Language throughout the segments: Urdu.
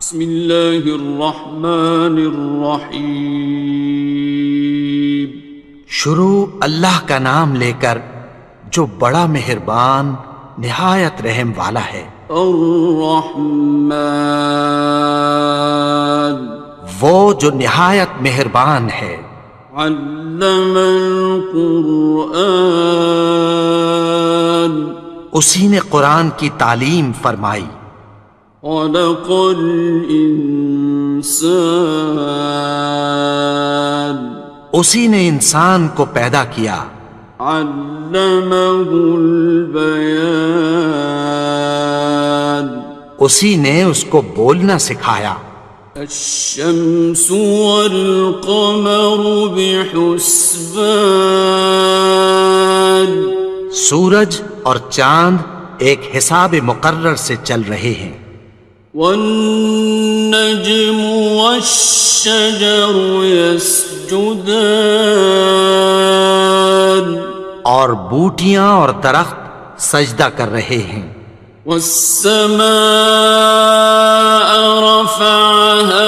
بسم اللہ الرحمن الرحیم۔ شروع اللہ کا نام لے کر جو بڑا مہربان نہایت رحم والا ہے۔ الرحمن، وہ جو نہایت مہربان ہے۔ علم القرآن، اسی نے قرآن کی تعلیم فرمائی۔ خلق الانسان، اسی نے انسان کو پیدا کیا۔ علمہ البیان، اسی نے اس کو بولنا سکھایا۔ الشمس والقمر بحسبان، سورج اور چاند ایک حساب مقرر سے چل رہے ہیں۔ والنجم والشجر يسجدان، اور بوٹیاں اور درخت سجدہ کر رہے ہیں۔ والسماء رفعها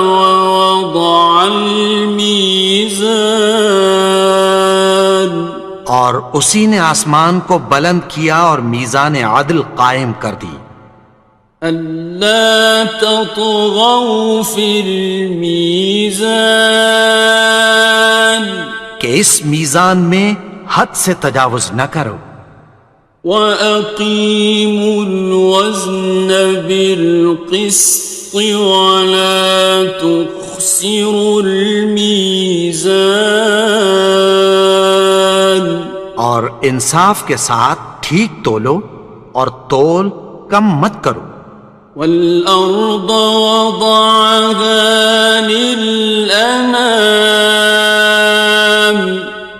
ووضع الميزان، اور اسی نے آسمان کو بلند کیا اور میزان عدل قائم کر دی۔ ألا تطغوا في الميزان، کہ اس میزان میں حد سے تجاوز نہ کرو۔ وَأَقِيمُوا الْوَزْنَ بِالْقِسْطِ وَلَا تُخْسِرُوا الْمِيزَانَ، اور انصاف کے ساتھ ٹھیک تولو اور تول کم مت کرو۔ وَالْأَرْضَ وَضَعَهَا لِلْأَنَامِ،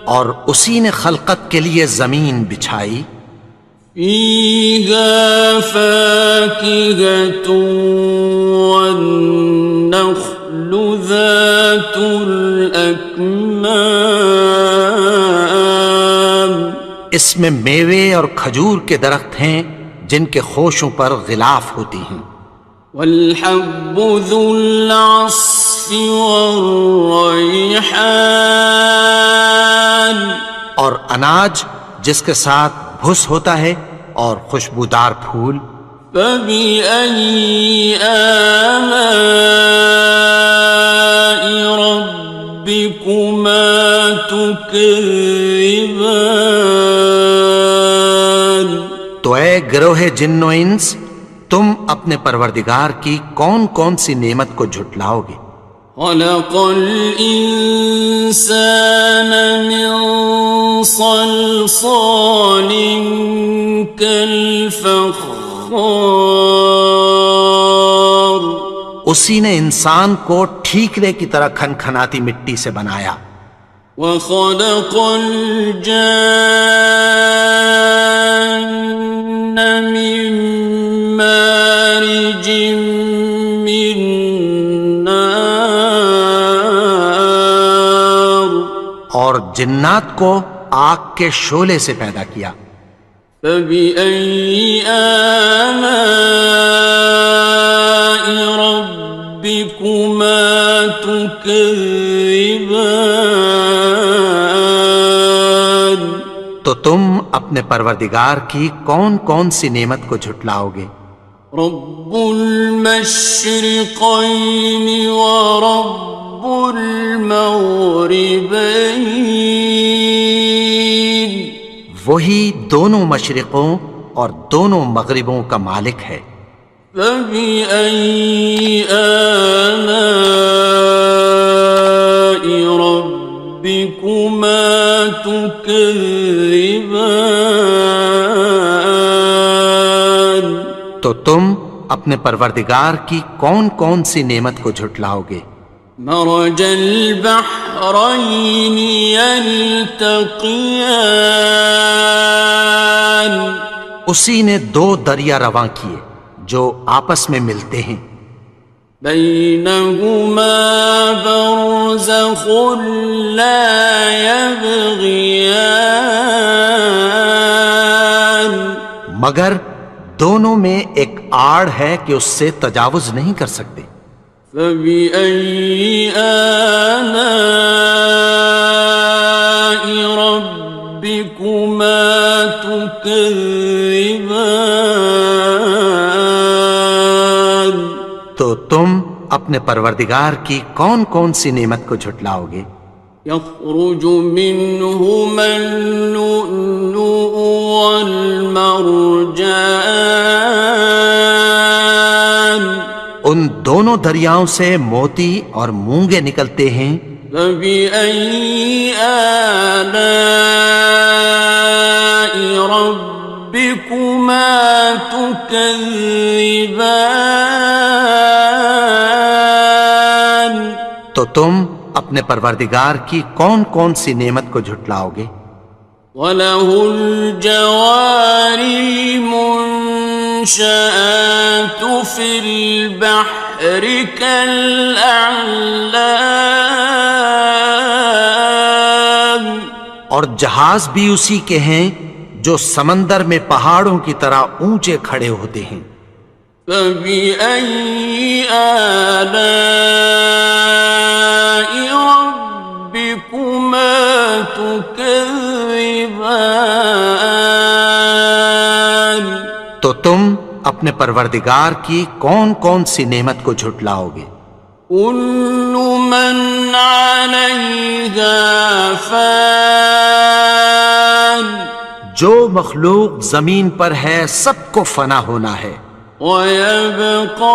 اور اسی نے خلقت کے لیے زمین بچھائی۔ فِيهَا فَاكِهَةٌ وَالنَّخْلُ ذَاتُ الْأَكْمَامِ، اس میں میوے اور کھجور کے درخت ہیں جن کے خوشوں پر غلاف ہوتی ہیں۔ وَالْحَبُّ ذُو الْعَصْفِ وَالرَّيْحَانِ، اور اناج جس کے ساتھ بھس ہوتا ہے اور خوشبودار پھول۔ فَبِأَيِّ آلَاءِ رَبِّكُمَا تُكَذِّبَانِ، تو اے گروہ جن و انس، تم اپنے پروردگار کی کون کون سی نعمت کو جھٹلاؤ گے؟ خَلَقَ الْإِنسَانَ مِنْ صَلْصَالٍ كَالْفَخَّارِ، اسی نے انسان کو ٹھیکرے کی طرح کھنکھناتی مٹی سے بنایا۔ وَخَلَقَ الْجَانَّ مِن مَّارِجٍ مِّن نَّارٍ، اور جنات کو آگ کے شعلے سے پیدا کیا۔ فَبِأَيِّ آلَاءِ رَبِّكُمَا تُكَذِّبَانِ، تو تم اپنے پروردگار کی کون کون سی نعمت کو جھٹلاؤ گے؟ رب المشرقین ورب المغربین، وہی دونوں مشرقوں اور دونوں مغربوں کا مالک ہے۔ فَبِأَيِّ آلَاءِ رَبِّكُمَا تُكَذِّبَانِ، تو تم اپنے پروردگار کی کون کون سی نعمت کو جھٹلاؤ گے؟ مرج البحرین یلتقیان، اسی نے دو دریا رواں کیے جو آپس میں ملتے ہیں۔ بینہما برزخ لا یبغیان، مگر دونوں میں ایک آڑ ہے کہ اس سے تجاوز نہیں کر سکتے۔ فبأي آلاء ربكما تكذبان؟ تو تم اپنے پروردگار کی کون کون سی نعمت کو جھٹلاؤ گے؟ يخرج منهما اللؤلؤ والمرجان ان دونوں دریاؤں سے موتی اور مونگے نکلتے ہیں۔ فبأي آلاء ربكما تكذبان؟ تو تم اپنے پروردگار کی کون کون سی نعمت کو جھٹلاؤ گے؟ وَلَهُ الْجَوَارِ الْمُنشَآتُ فِي الْبَحْرِ كَالْأَعْلَامِ، اور جہاز بھی اسی کے ہیں جو سمندر میں پہاڑوں کی طرح اونچے کھڑے ہوتے ہیں۔ فَبِأَيِّ آلَاءِ رَبِّكُمَا تُكَذِّبَانِ؟ تو تم اپنے پروردگار کی کون کون سی نعمت کو جھٹلاؤ گے؟ كُلُّ مَنْ عَلَيْهَا فَانٍ، جو مخلوق زمین پر ہے سب کو فنا ہونا ہے۔ وَيَبْقَى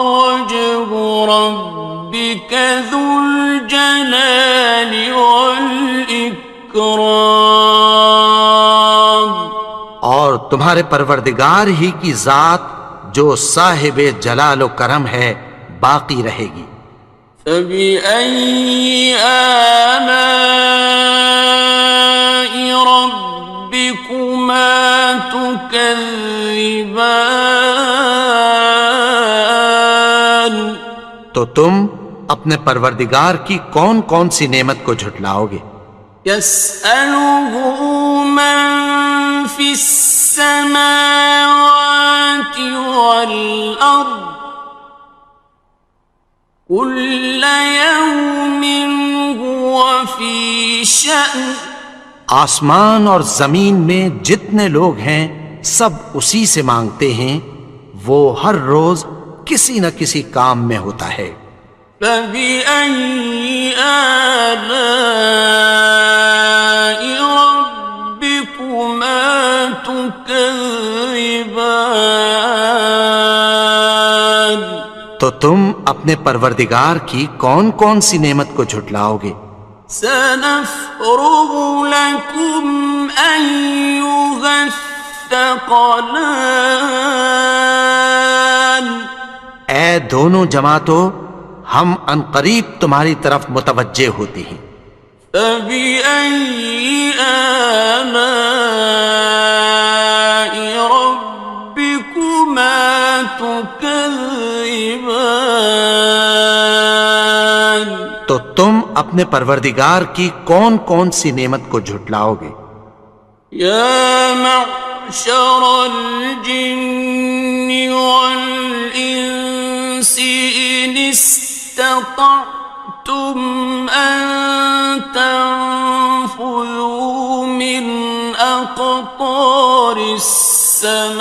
وَجْهُ رَبِّكَ ذُو الْجَلَالِ وَالْإِكْرَامِ، اور تمہارے پروردگار ہی کی ذات جو صاحب جلال و کرم ہے باقی رہے گی۔ فَبِأَيِّ آلَاءِ رَبِّكُمَا تُكَذِّبَانِ؟ تو تم اپنے پروردگار کی کون کون سی نعمت کو جھٹلاؤ گے؟ يَسْأَلُهُ مَن فِي السَّمَاوَاتِ وَالْأَرْضِ كُلَّ يَوْمٍ هُوَ فِي شَأْنٍ، آسمان اور زمین میں جتنے لوگ ہیں سب اسی سے مانگتے ہیں، وہ ہر روز کسی نہ کسی کام میں ہوتا ہے۔ فَبِأَيِّ آلَاءِ رَبِّكُمَا تُكَذِّبَانِ؟ تو تم اپنے پروردگار کی کون کون سی نعمت کو جھٹلاؤ گے؟ سَنَفْرُغُ لَكُمْ أَيُّهَ الثَّقَلَانِ؟ اے دونوں جماعتوں، ہم عنقریب تمہاری طرف متوجہ ہوتے ہیں۔ فَبِأَيِّ آلَاءِ رَبِّكُمَا تُكَذِّبَانِ؟ تو تم اپنے پروردگار کی کون کون سی نعمت کو جھٹلاؤ گے؟ يَا مَعْشَرَ الْجِنِّ وَالْإِنسِ إِنِ اسْتَطَعْتُمْ أَن تَنفُذُوا مِنْ أَقْطَارِ السَّمَاوَاتِ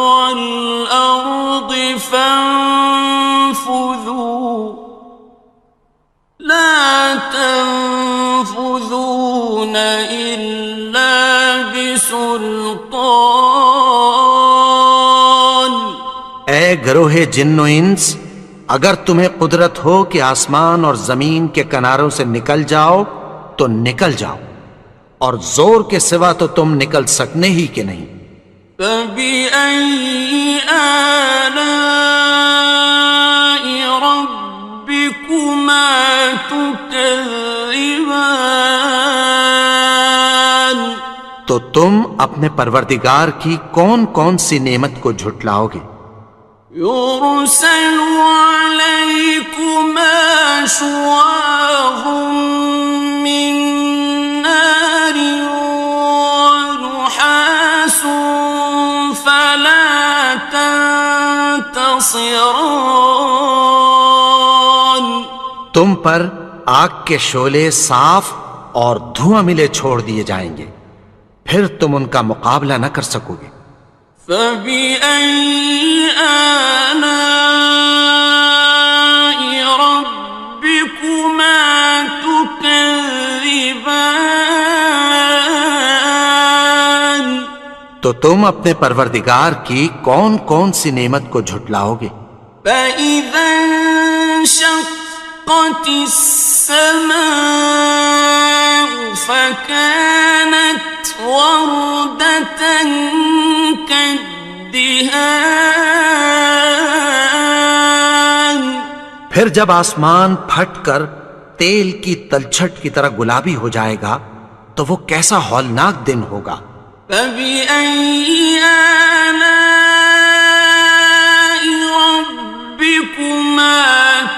وَالْأَرْضِ فَانفُذُوا لَا تَنفُذُونَ إِلَّا بِسُلْطَانٍ۔ اے گروہ جن و انس، اگر تمہیں قدرت ہو کہ آسمان اور زمین کے کناروں سے نکل جاؤ تو نکل جاؤ، اور زور کے سوا تو تم نکل سکنے ہی کہ نہیں۔ فَبِأَيِّ آلَاءِ رَبِّكُمَا تُكَذِّبَانِ؟ تو تم اپنے پروردگار کی کون کون سی نعمت کو جھٹلاؤ گے؟ يُرْسَلُ عَلَيْكُمَا شُوَاظٌ مِّن نَّارٍ وَنُحَاسٌ فَلَا خصران. تم پر آگ کے شعلے صاف اور دھواں ملے چھوڑ دیے جائیں گے، پھر تم ان کا مقابلہ نہ کر سکو گے۔ فبأي آلاء ربكما تكذبان. تو تم اپنے پروردگار کی کون کون سی نعمت کو جھٹلاؤ گے؟ فإذا انشقت السماء فكانت وردة كالدهان. پھر جب آسمان پھٹ کر تیل کی تلچھٹ کی طرح گلابی ہو جائے گا تو وہ کیسا ہولناک دن ہوگا۔ فبأي آلاء ربكما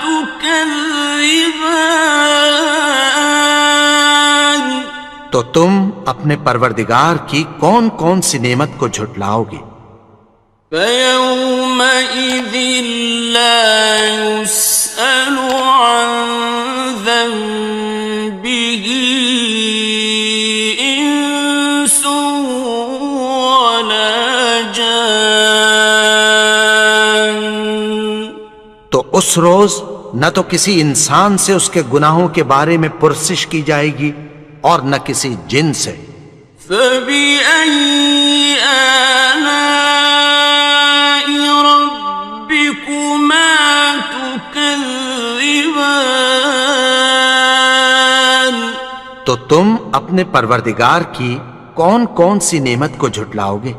تكذبان. تو تم اپنے پروردگار کی کون کون سی نعمت کو جھٹلاؤ گے؟ فيومئذ لا يسأل عن ذنبه إنس ولا جان. تو اس روز نہ تو کسی انسان سے اس کے گناہوں کے بارے میں پرسش کی جائے گی اور نہ کسی جن سے۔ فبأي آلاء ربكما تكذبان. تو تم اپنے پروردگار کی کون کون سی نعمت کو جھٹلاؤ گے؟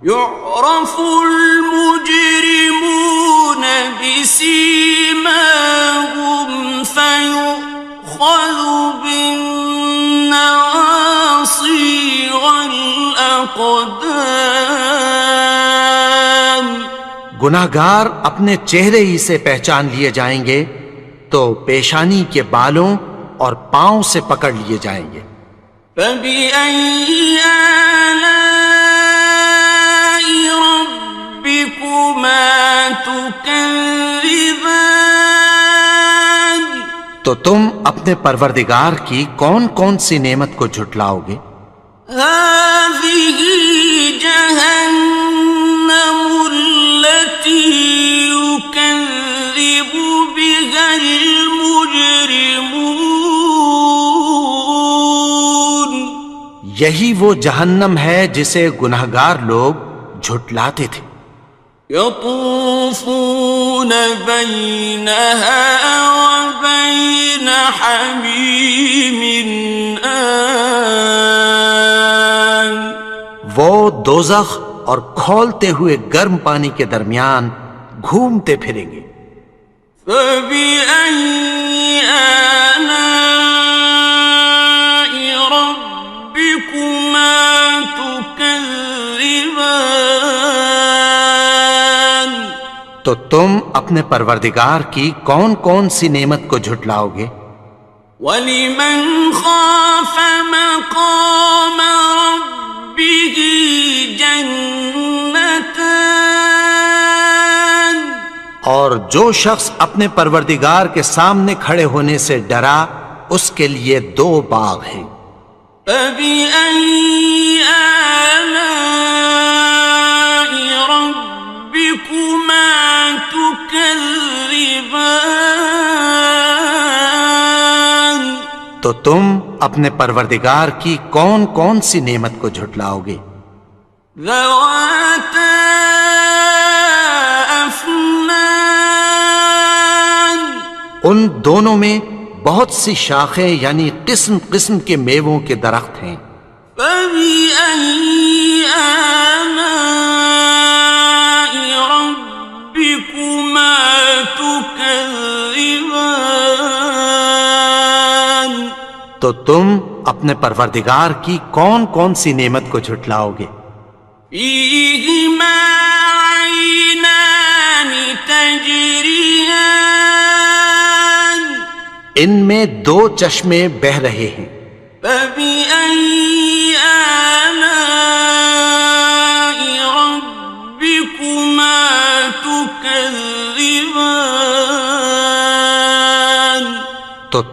يعرف المجرمون بسيماهم فيؤخذ بالنواصي والأقدام. گناہگار اپنے چہرے ہی سے پہچان لیے جائیں گے تو پیشانی کے بالوں اور پاؤں سے پکڑ لیے جائیں گے۔ فبأي آلاء ربكما تكذبان. تو تم اپنے پروردگار کی کون کون سی نعمت کو جھٹلاؤ گے؟ هذه جهنم التي يكذب بها المجرمون. یہی وہ جہنم ہے جسے گناہگار لوگ جھٹلاتے تھے۔ يطوفون بينها وبين حميم آن. وہ دوزخ اور کھولتے ہوئے گرم پانی کے درمیان گھومتے پھریں گے۔ فبأي آلاء ربكما تكذبان. تو تم اپنے پروردگار کی کون کون سی نعمت کو جھٹلاؤ گے؟ وَلِمَنْ خَافَ مَقَامَ رَبِّهِ جَنَّتَانِ. اور جو شخص اپنے پروردگار کے سامنے کھڑے ہونے سے ڈرا اس کے لیے دو باغ ہیں۔ فَبِأَيِّ آلَاءِ رَبِّكُمَا تُكَذِّبَانِ. تو تم اپنے پروردگار کی کون کون سی نعمت کو جھٹلاؤ گے؟ ذَوَاتَا أَفْنَانٍ. ان دونوں میں بہت سی شاخیں یعنی قسم قسم کے میووں کے درخت ہیں۔ فَبِأَيِّ آلَاءِ رَبِّكُمَا تُكَذِّبَانِ. تو تم اپنے پروردگار کی کون کون سی نعمت کو جھٹلاؤ گے؟ فِيهِمَا عَيْنَانِ تَجْرِيَانِ. ان میں دو چشمے بہہ رہے ہیں۔ فَبِأَيِّ آلَاءِ رَبِّكُمَا تُكَذِّبَانِ.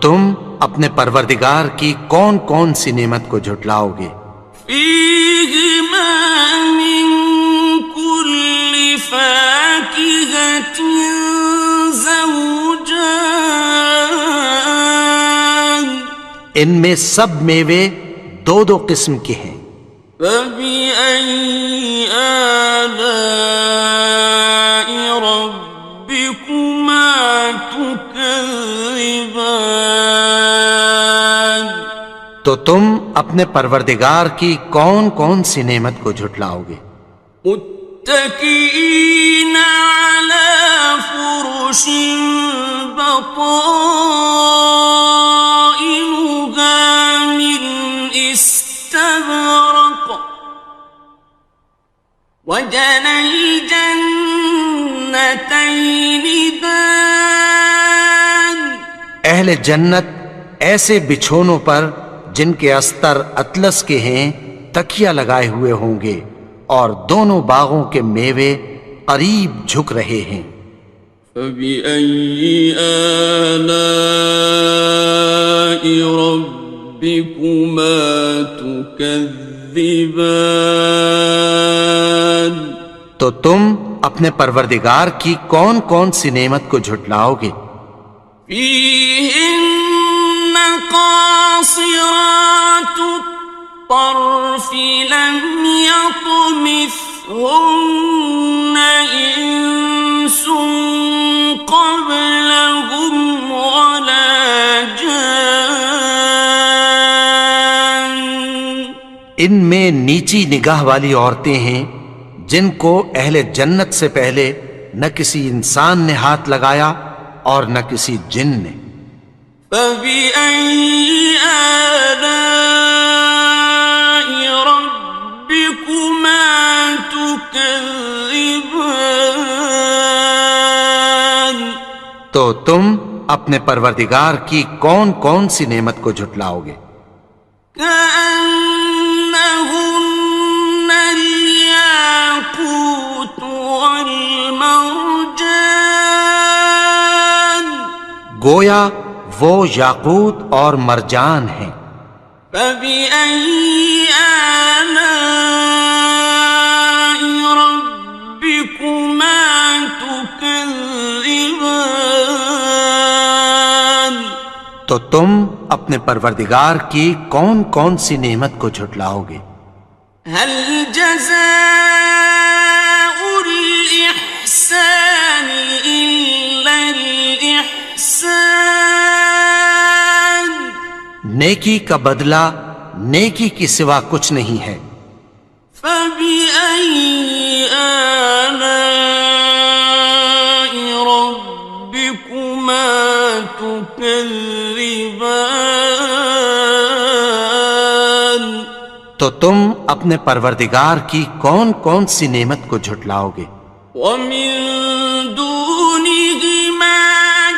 تم اپنے پروردگار کی کون کون سی نعمت کو جھٹلاؤ گے؟ فيهما من كل فاكهة زوجان ان میں سب میوے دو دو قسم کے ہیں۔ فبأي آلاء ربكما تكذبان تو تم اپنے پروردگار کی کون کون سی نعمت کو جھٹلاؤ گے؟ متكئين على فرش بطائنها من استبرق وجنى الجنتين دان اہل جنت ایسے بچھونوں پر جن کے استر اطلس کے ہیں تکیہ لگائے ہوئے ہوں گے، اور دونوں باغوں کے میوے قریب جھک رہے ہیں۔ فبأي آلاء ربكما تكذبان تو تم اپنے پروردگار کی کون کون سی نعمت کو جھٹلاؤ گے؟ فيهن قاصرات الطرف لم يطمثهن إنس قبلهم ولا جان ان میں نیچی نگاہ والی عورتیں ہیں جن کو اہل جنت سے پہلے نہ کسی انسان نے ہاتھ لگایا اور نہ کسی جن نے۔ فبأي آلاء ربكما تكذبان تو تم اپنے پروردگار کی کون کون سی نعمت کو جھٹلاؤ گے؟ كأنهن الياقوت والمرجان گویا وہ یاقوت اور مرجان ہیں۔ فبأي آلاء ربكما تكذبان تو تم اپنے پروردگار کی کون کون سی نعمت کو جھٹلاؤ گے؟ هل جزاء الإحسان إلا الإحسان نیکی کا بدلہ نیکی کی سوا کچھ نہیں ہے۔ فبأي آلاء ربكما تكذبان تو تم اپنے پروردگار کی کون کون سی نعمت کو جھٹلاؤ گے؟ ومن دونهما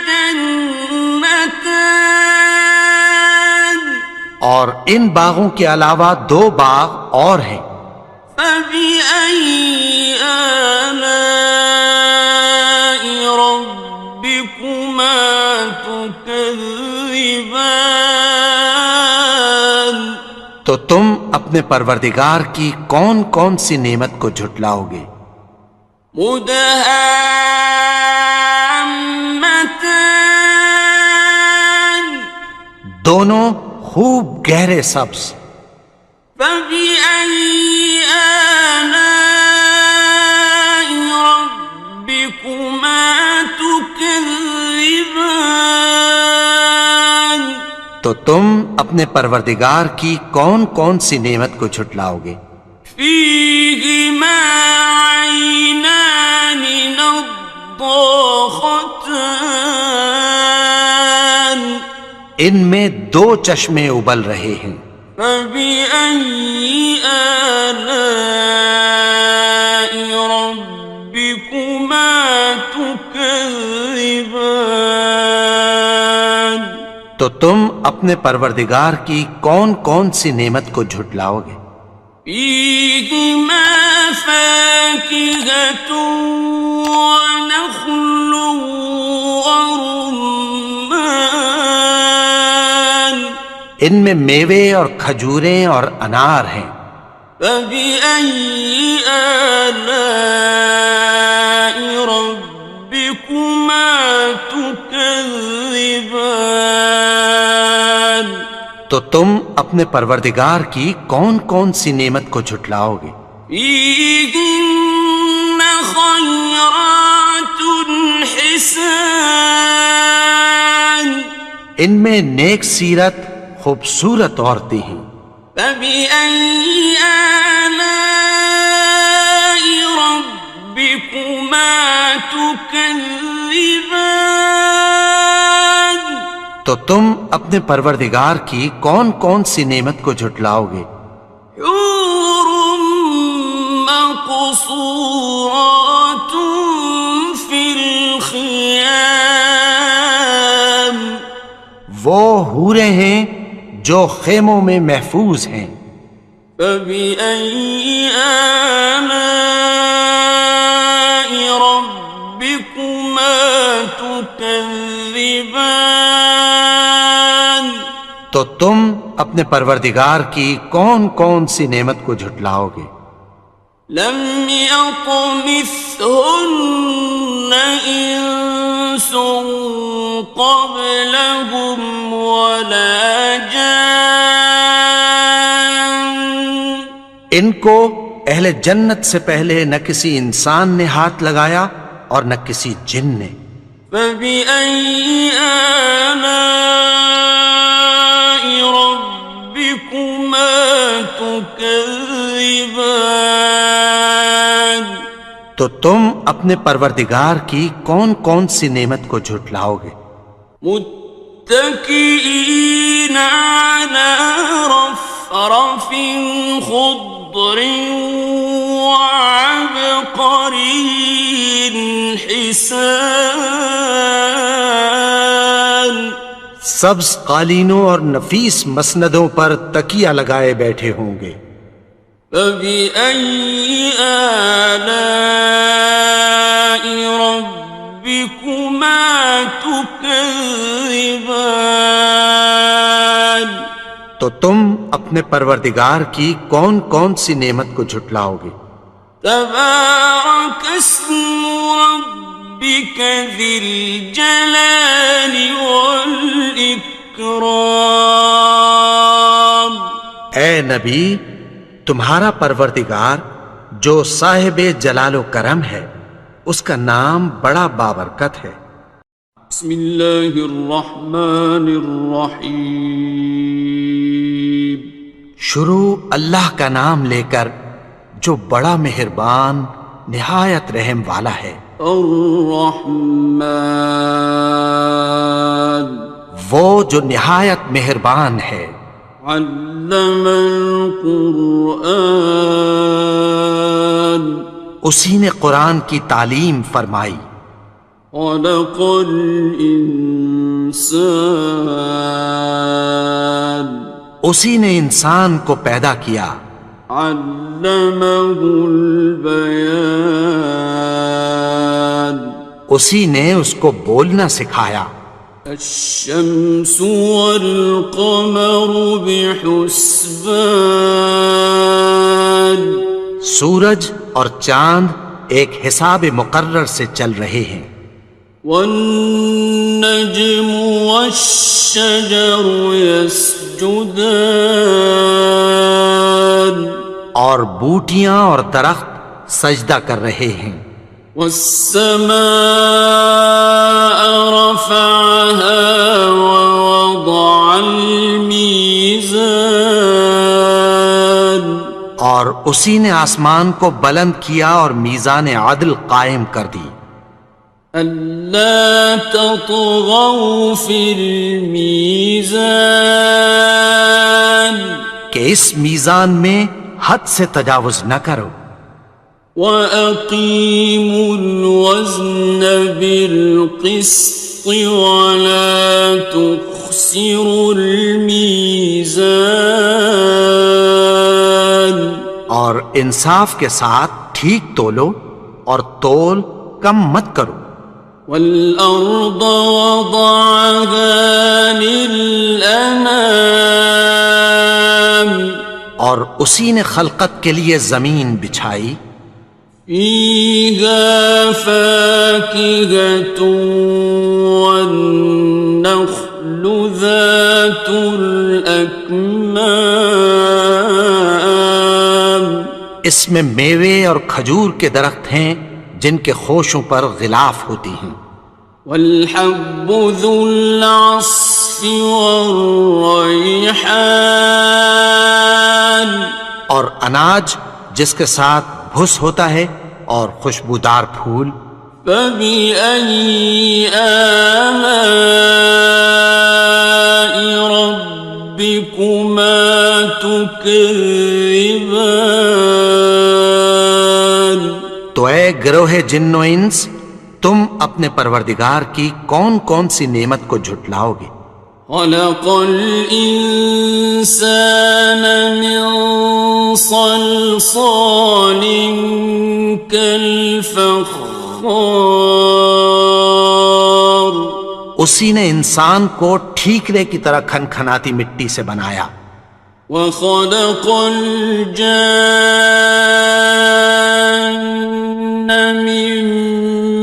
جنتان اور ان باغوں کے علاوہ دو باغ اور ہیں۔ فبأي آلاء ربكما تكذبان تو تم اپنے پروردگار کی کون کون سی نعمت کو جھٹلاؤ گے؟ مدهامتان دونوں خوب گہرے سبز۔ فبأي آلاء ربكما تكذبان تو تم اپنے پروردگار کی کون کون سی نعمت کو جھٹلاؤ گے؟ فيهما عينان نضاختان ان میں دو چشمے ابل رہے ہیں۔ فبأي آلاء ربكما تكذبان تو تم اپنے پروردگار کی کون کون سی نعمت کو جھٹلاؤ گے؟ فيهما فاكهة ونخل ورمان ان میں میوے اور کھجوریں اور انار ہیں۔ فبأي آلاء ربكما تكذبان؟ تو تم اپنے پروردگار کی کون کون سی نعمت کو جھٹلاؤ گے؟ فيهن خيرات حسان، ان میں نیک سیرت خوبصورت عورتیں ہیں۔ فبأي آلاء ربكما تكذبان؟ تو تم اپنے پروردگار کی کون کون سی نعمت کو جھٹلاؤ گے؟ حور مقصورات في الخيام، وہ حوریں ہیں جو خیموں میں محفوظ ہیں۔ فبأي آلاء ربكما تكذبان؟ تو تم اپنے پروردگار کی کون کون سی نعمت کو جھٹلاؤ گے؟ لم يطمثهن إنس قبلهم ولا جان، ان کو اہل جنت سے پہلے نہ کسی انسان نے ہاتھ لگایا اور نہ کسی جن نے۔ فبأي آلاء ربكما تكذبان؟ تو تم اپنے پروردگار کی کون کون سی نعمت کو جھٹلاؤ گے؟ متكئين على رفرف خضر وعبقري حسان، سبز قالینوں اور نفیس مسندوں پر تکیہ لگائے بیٹھے ہوں گے۔ فبأي آلاء ربكما تكذبان؟ تو تم اپنے پروردگار کی کون کون سی نعمت کو جھٹلاؤ گے؟ تبارك اسم ربك ذي الجلال والإكرام، اے نبی، تمہارا پروردگار جو صاحب جلال و کرم ہے، اس کا نام بڑا بابرکت ہے۔ بسم اللہ الرحمن الرحیم، شروع اللہ کا نام لے کر جو بڑا مہربان نہایت رحم والا ہے۔ الرحمن، وہ جو نہایت مہربان ہے۔ علم القرآن، اسی نے قرآن کی تعلیم فرمائی۔ خلق الانسان، اسی نے انسان کو پیدا کیا۔ علمہ البیان، اسی نے اس کو بولنا سکھایا۔ الشمس والقمر بحسبان، سورج اور چاند ایک حساب مقرر سے چل رہے ہیں۔ والنجم والشجر يسجدان، اور بوٹیاں اور درخت سجدہ کر رہے ہیں۔ والسماء رفعها ووضع الميزان، اور اسی نے آسمان کو بلند کیا اور میزان عدل قائم کر دی۔ ألا تطغوا في الميزان، کہ اس میزان میں حد سے تجاوز نہ کرو۔ وَأَقِيمُوا الْوَزْنَ بِالْقِسْطِ وَلَا تُخْسِرُوا الْمِيزَانَ، اور انصاف کے ساتھ ٹھیک تولو اور تول کم مت کرو۔ وَالْأَرْضَ وَضَعَهَا لِلْأَنَامِ، اور اسی نے خلقت کے لیے زمین بچھائی، فيها فاكهة والنخل ذات الأكمام، اس میں میوے اور کھجور کے درخت ہیں جن کے خوشوں پر غلاف ہوتی ہیں، والحب ذو العصف والریحان، اور اناج جس کے ساتھ بھس ہوتا ہے اور خوشبودار پھول، فبأي آلاء ربكما تكذبان؟ تو اے گروہ جن و انس، تم اپنے پروردگار کی کون کون سی نعمت کو جھٹلاؤ گے؟ خلق الإنسان من صلصال كالفخار، اسی نے انسان کو ٹھیکرے کی طرح کھنکھناتی مٹی سے بنایا، وخلق الجان من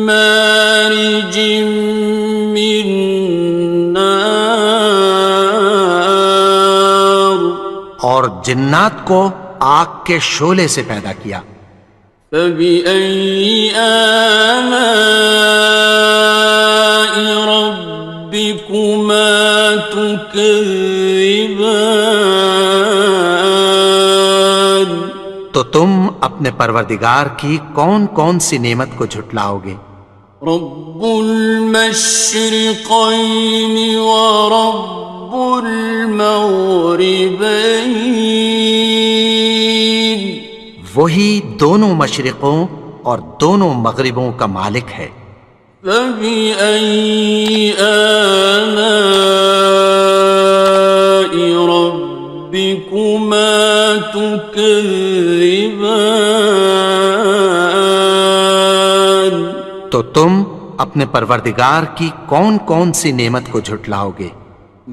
مارج من نار، اور جنات کو آگ کے شعلے سے پیدا کیا، فبأي آلاء ربكما تكذبان؟ تو تم اپنے پروردگار کی کون کون سی نعمت کو جھٹلاؤ گے؟ رب المشرقين ورب المغربين، وہی دونوں مشرقوں اور دونوں مغربوں کا مالک ہے، فبأي آلاء ربكما تكذبان؟ تو تم اپنے پروردگار کی کون کون سی نعمت کو جھٹلاؤ گے؟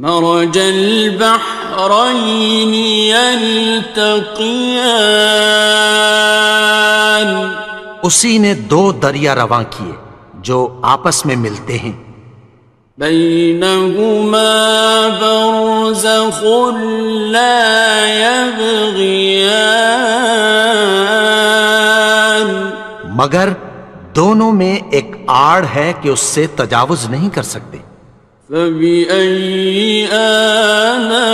مرج البحرين يلتقيان، اسی نے دو دریا رواں کیے جو آپس میں ملتے ہیں، بينهما برزخ لا يبغيان، مگر دونوں میں ایک آڑ ہے کہ اس سے تجاوز نہیں کر سکتے، فبأي آلاء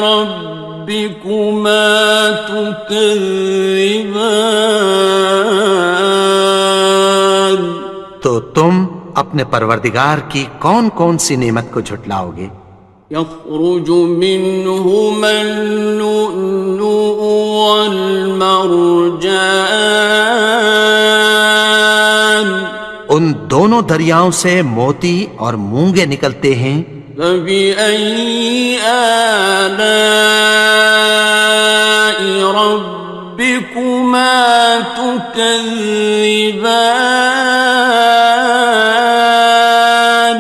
ربكما تكذبان؟ تو تم اپنے پروردگار کی کون کون سی نعمت کو جھٹلاؤ گے؟ يخرج منهما اللؤلؤ والمرجان، ان دونوں دریاؤں سے موتی اور مونگے نکلتے ہیں، فبأي آلاء ربكما تكذبان؟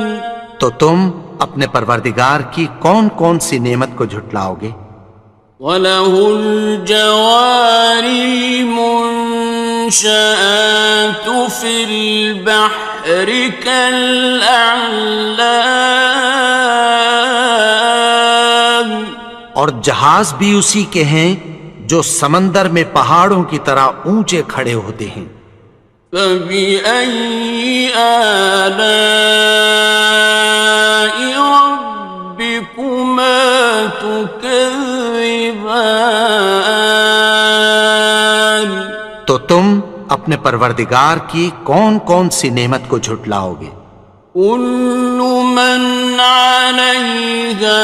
تو تم اپنے پروردگار کی کون کون سی نعمت کو جھٹلاؤ گے؟ وَلَهُ الْجَوَارِ الْمُنشَآتُ فِي الْبَحْرِ كَالْأَعْلَامِ، اور جہاز بھی اسی کے ہیں جو سمندر میں پہاڑوں کی طرح اونچے کھڑے ہوتے ہیں، فبأي آلاء ربكما تكذبان؟ تو تم اپنے پروردگار کی کون کون سی نعمت کو جھٹلاؤ گے؟ كل من عليها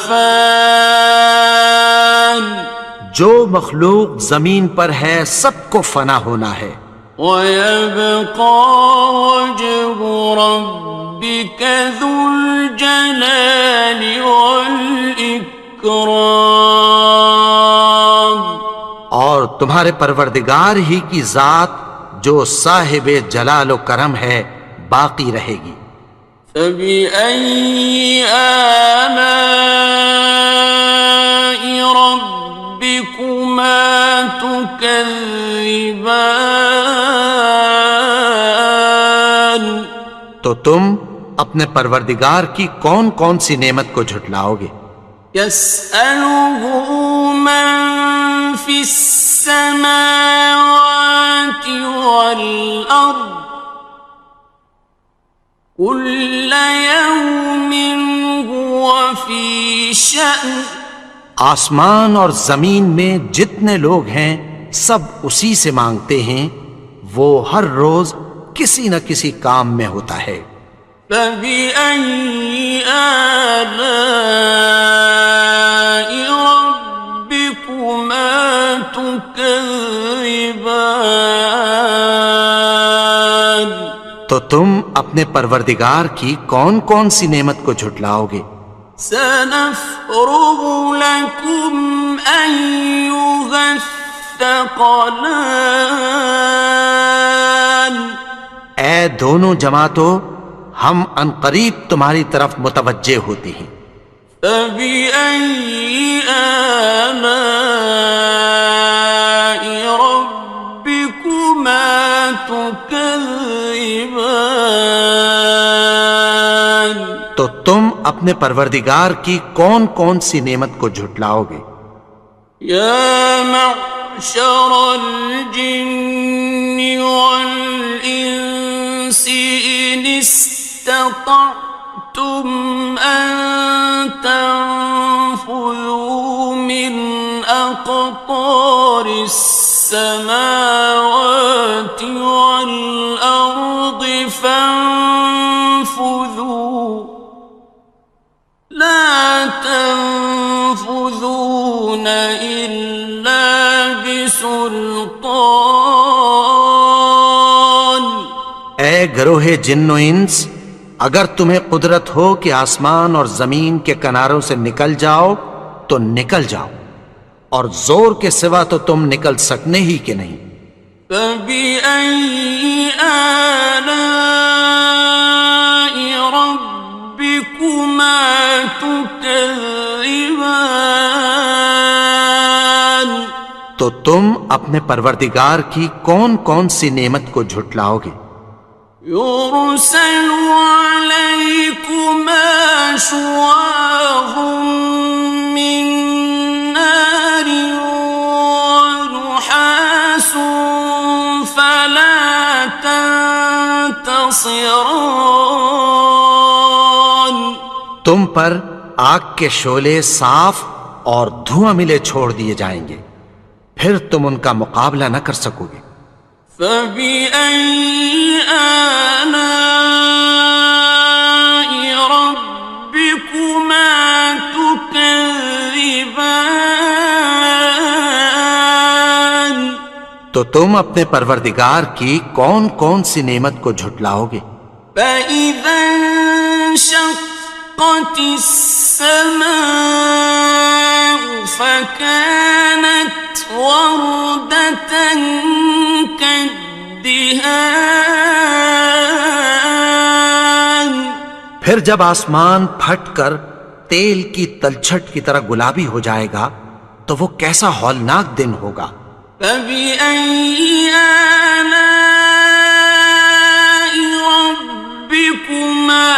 فان، جو مخلوق زمین پر ہے سب کو فنا ہونا ہے، ويبقى وجه ربك ذو الجلال والإكرام، اور تمہارے پروردگار ہی کی ذات جو صاحب جلال و کرم ہے باقی رہے گی، فبأي آلاء ربكما تكذبان؟ تو تم اپنے پروردگار کی کون کون سی نعمت کو جھٹلاؤ گے؟ يسأله من في السماوات والأرض كل يوم هو في شأن. آسمان اور زمین میں جتنے لوگ ہیں سب اسی سے مانگتے ہیں، وہ ہر روز کسی نہ کسی کام میں ہوتا ہے۔ فبأي آلاء ربكما تكذبان؟ تو تم اپنے پروردگار کی کون کون سی نعمت کو جھٹلاؤ گے؟ سنفرغ لكم أيها الثقلان. اے دونوں جماعتوں، ہم عنقریب تمہاری طرف متوجہ ہوتے ہیں۔ فبأي آلاء ربكما تكذبان؟ تو تم اپنے پروردگار کی کون کون سی نعمت کو جھٹلاؤ گے؟ یا معشر الجن والانس ان استطعتم ان تنفذوا من اقطار السماوات والارض فانفذوا لا تنفذون إلا بسلطان. اے گروہ جن و انس، اگر تمہیں قدرت ہو کہ آسمان اور زمین کے کناروں سے نکل جاؤ تو نکل جاؤ، اور زور کے سوا تو تم نکل سکنے ہی کہ نہیں۔ فبأي آلاء ربكما تكذبان؟ تو تم اپنے پروردگار کی کون کون سی نعمت کو جھٹلاؤ گے؟ يرسل عليكما شواظ من نار ونحاس فلا تنتصران. تم پر آگ کے شعلے صاف اور دھواں ملے چھوڑ دیے جائیں گے، پھر تم ان کا مقابلہ نہ کر سکو گے۔ فبأي آلاء ربكما تكذبان؟ تو تم اپنے پروردگار کی کون کون سی نعمت کو جھٹلاؤ گے؟ فإذا انشقت السماء فكانت وردة كالدهان. پھر جب آسمان پھٹ کر تیل کی تلچھٹ کی طرح گلابی ہو جائے گا تو وہ کیسا ہولناک دن ہوگا۔ فبأي آلاء ربكما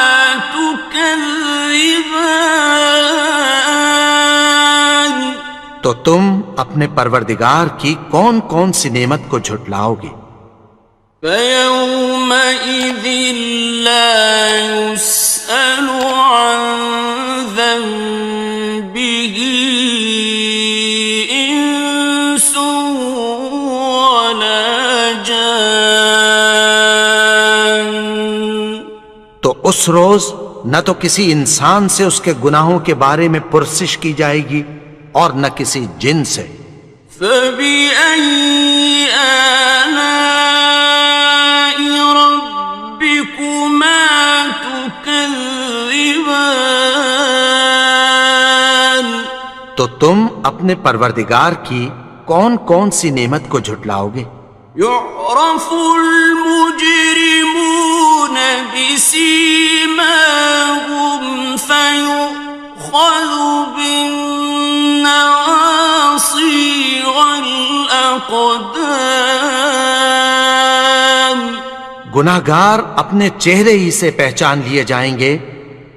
تكذبان؟ تو تم اپنے پروردگار کی کون کون سی نعمت کو جھٹلاؤ گے؟ فيومئذ لا يسأل عن ذنبه إنس ولا جان. تو اس روز نہ تو کسی انسان سے اس کے گناہوں کے بارے میں پرسش کی جائے گی اور نہ کسی جن سے۔ فبأي آلاء ربكما تكذبان؟ تو تم اپنے پروردگار کی کون کون سی نعمت کو جھٹلاؤ گے؟ يعرف المجرمون بسيماهم گناہگار اپنے چہرے ہی سے پہچان لیے جائیں گے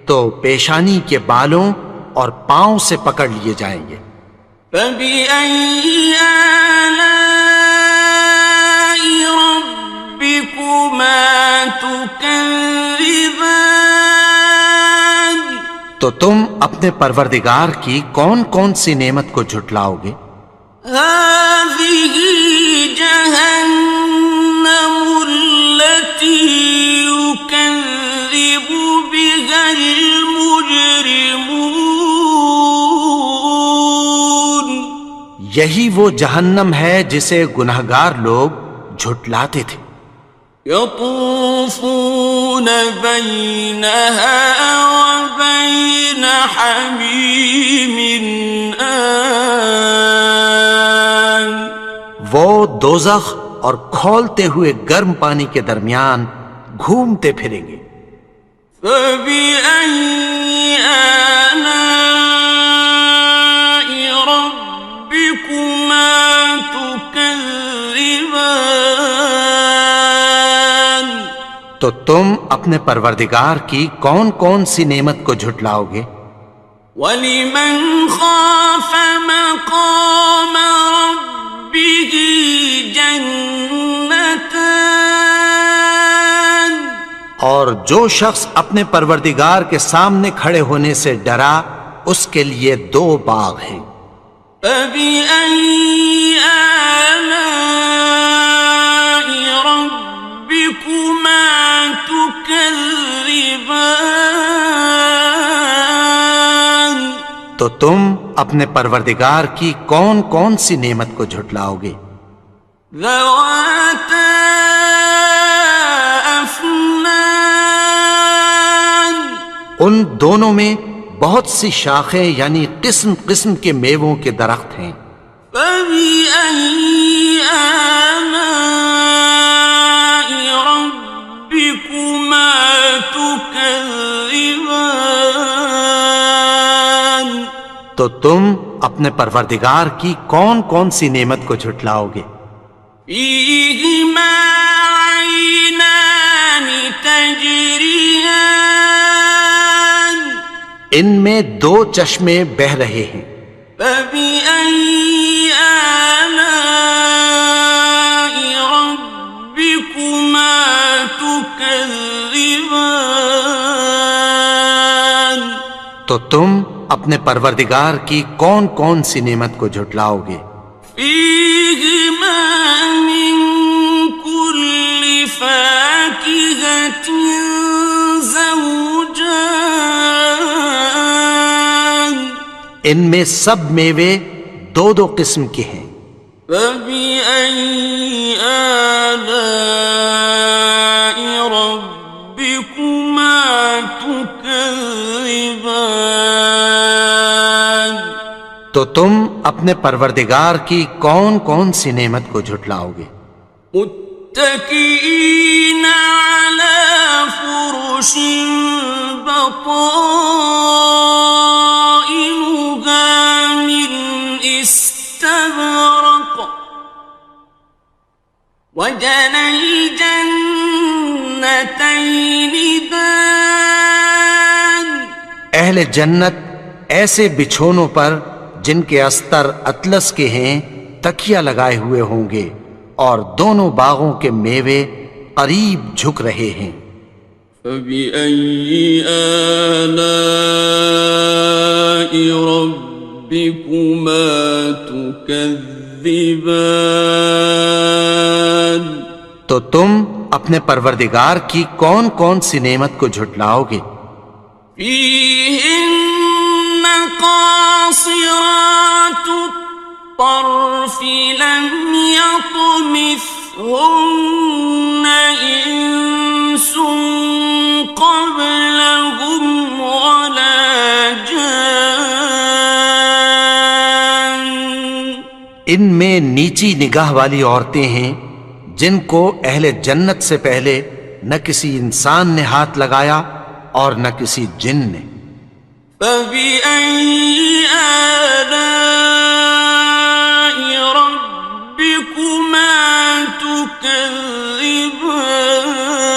تو پیشانی کے بالوں اور پاؤں سے پکڑ لیے جائیں گے۔ فَبِأَيِّ آلَاءِ رَبِّكُمَا تُكَذِّبَانِ؟ تو تم اپنے پروردگار کی کون کون سی نعمت کو جھٹلاؤ گے؟ هَٰذِهِ جَهَنَّمُ الَّتِي يُكَذِّبُ بِهَا الْمُجْرِمُونَ۔ یہی وہ جہنم ہے جسے گناہگار لوگ جھٹلاتے تھے۔ يطوفون بينها وبين حميم آن۔ وہ دوزخ اور کھولتے ہوئے گرم پانی کے درمیان گھومتے پھریں گے۔ فَبِأَيِّ آلَاءِ رَبِّكُمَا تُكَذِّبَانِ؟ تو تم اپنے پروردگار کی کون کون سی نعمت کو جھٹلاؤ گے؟ وَلِمَنْ خَافَ مَقَامَ رَبِّهِ جَنَّتَانِ؟ اور جو شخص اپنے پروردگار کے سامنے کھڑے ہونے سے ڈرا اس کے لیے 2 باغ ہیں۔ فَبِأَيِّ آلَاءِ رَبِّكُمَا تُكَذِّبَانِ؟ تو تم اپنے پروردگار کی کون کون سی نعمت کو جھٹلاؤ گے؟ ذَوَاتَا أَفْنَانٍ۔ ان دونوں میں بہت سی شاخیں یعنی قسم قسم کے میووں کے درخت ہیں۔ فَبِأَيِّ آلَاءِ رَبِّكُمَا تُكَذِّبَانِ؟ تو تم اپنے پروردگار کی کون کون سی نعمت کو جھٹلاؤ گے؟ فِيهِمَا عَيْنَانِ تَجْرِيَانِ۔ ان میں 2 چشمے بہہ رہے ہیں۔ فَبِأَيِّ آلَاءِ رَبِّكُمَا تُكَذِّبَانِ؟ تو تم اپنے پروردگار کی کون کون سی نعمت کو جھٹلاؤ گے؟ فِيهِمَا مِن كُلِّ فَاكِهَةٍ زَوْجَانِ۔ ان میں سب میوے 2 قسم کے ہیں۔ فَبِأَيِّ آلَاءِ رَبِّكُمَا تُكَذِّبَانِ؟ تو تم اپنے پروردگار کی کون کون سی نعمت کو جھٹلاؤ گے؟ متكئين على فرش بطائنها من استبرق وجنى الجنتين دان۔ اہل جنت ایسے بچھونوں پر جن کے استر اطلس کے ہیں تکیہ لگائے ہوئے ہوں گے اور دونوں باغوں کے میوے قریب جھک رہے ہیں۔ فَبِأَيِّ آلَاءِ رَبِّكُمَا تُكَذِّبَانِ؟ تو تم اپنے پروردگار کی کون کون سی نعمت کو جھٹلاؤ گے؟ فِيهِنَّ قَاصِرَاتُ الطَّرْفِ لَمْ يَطْمِثْهُنَّ إِنسٌ قَبْلَهُمْ وَلَا جَانٌّ۔ ان میں نیچی نگاہ والی عورتیں ہیں جن کو اہل جنت سے پہلے نہ کسی انسان نے ہاتھ لگایا اور نہ کسی جن نے۔ فَبِأَيِّ آلَاءِ رَبِّكُمَا تُكَذِّبَانِ؟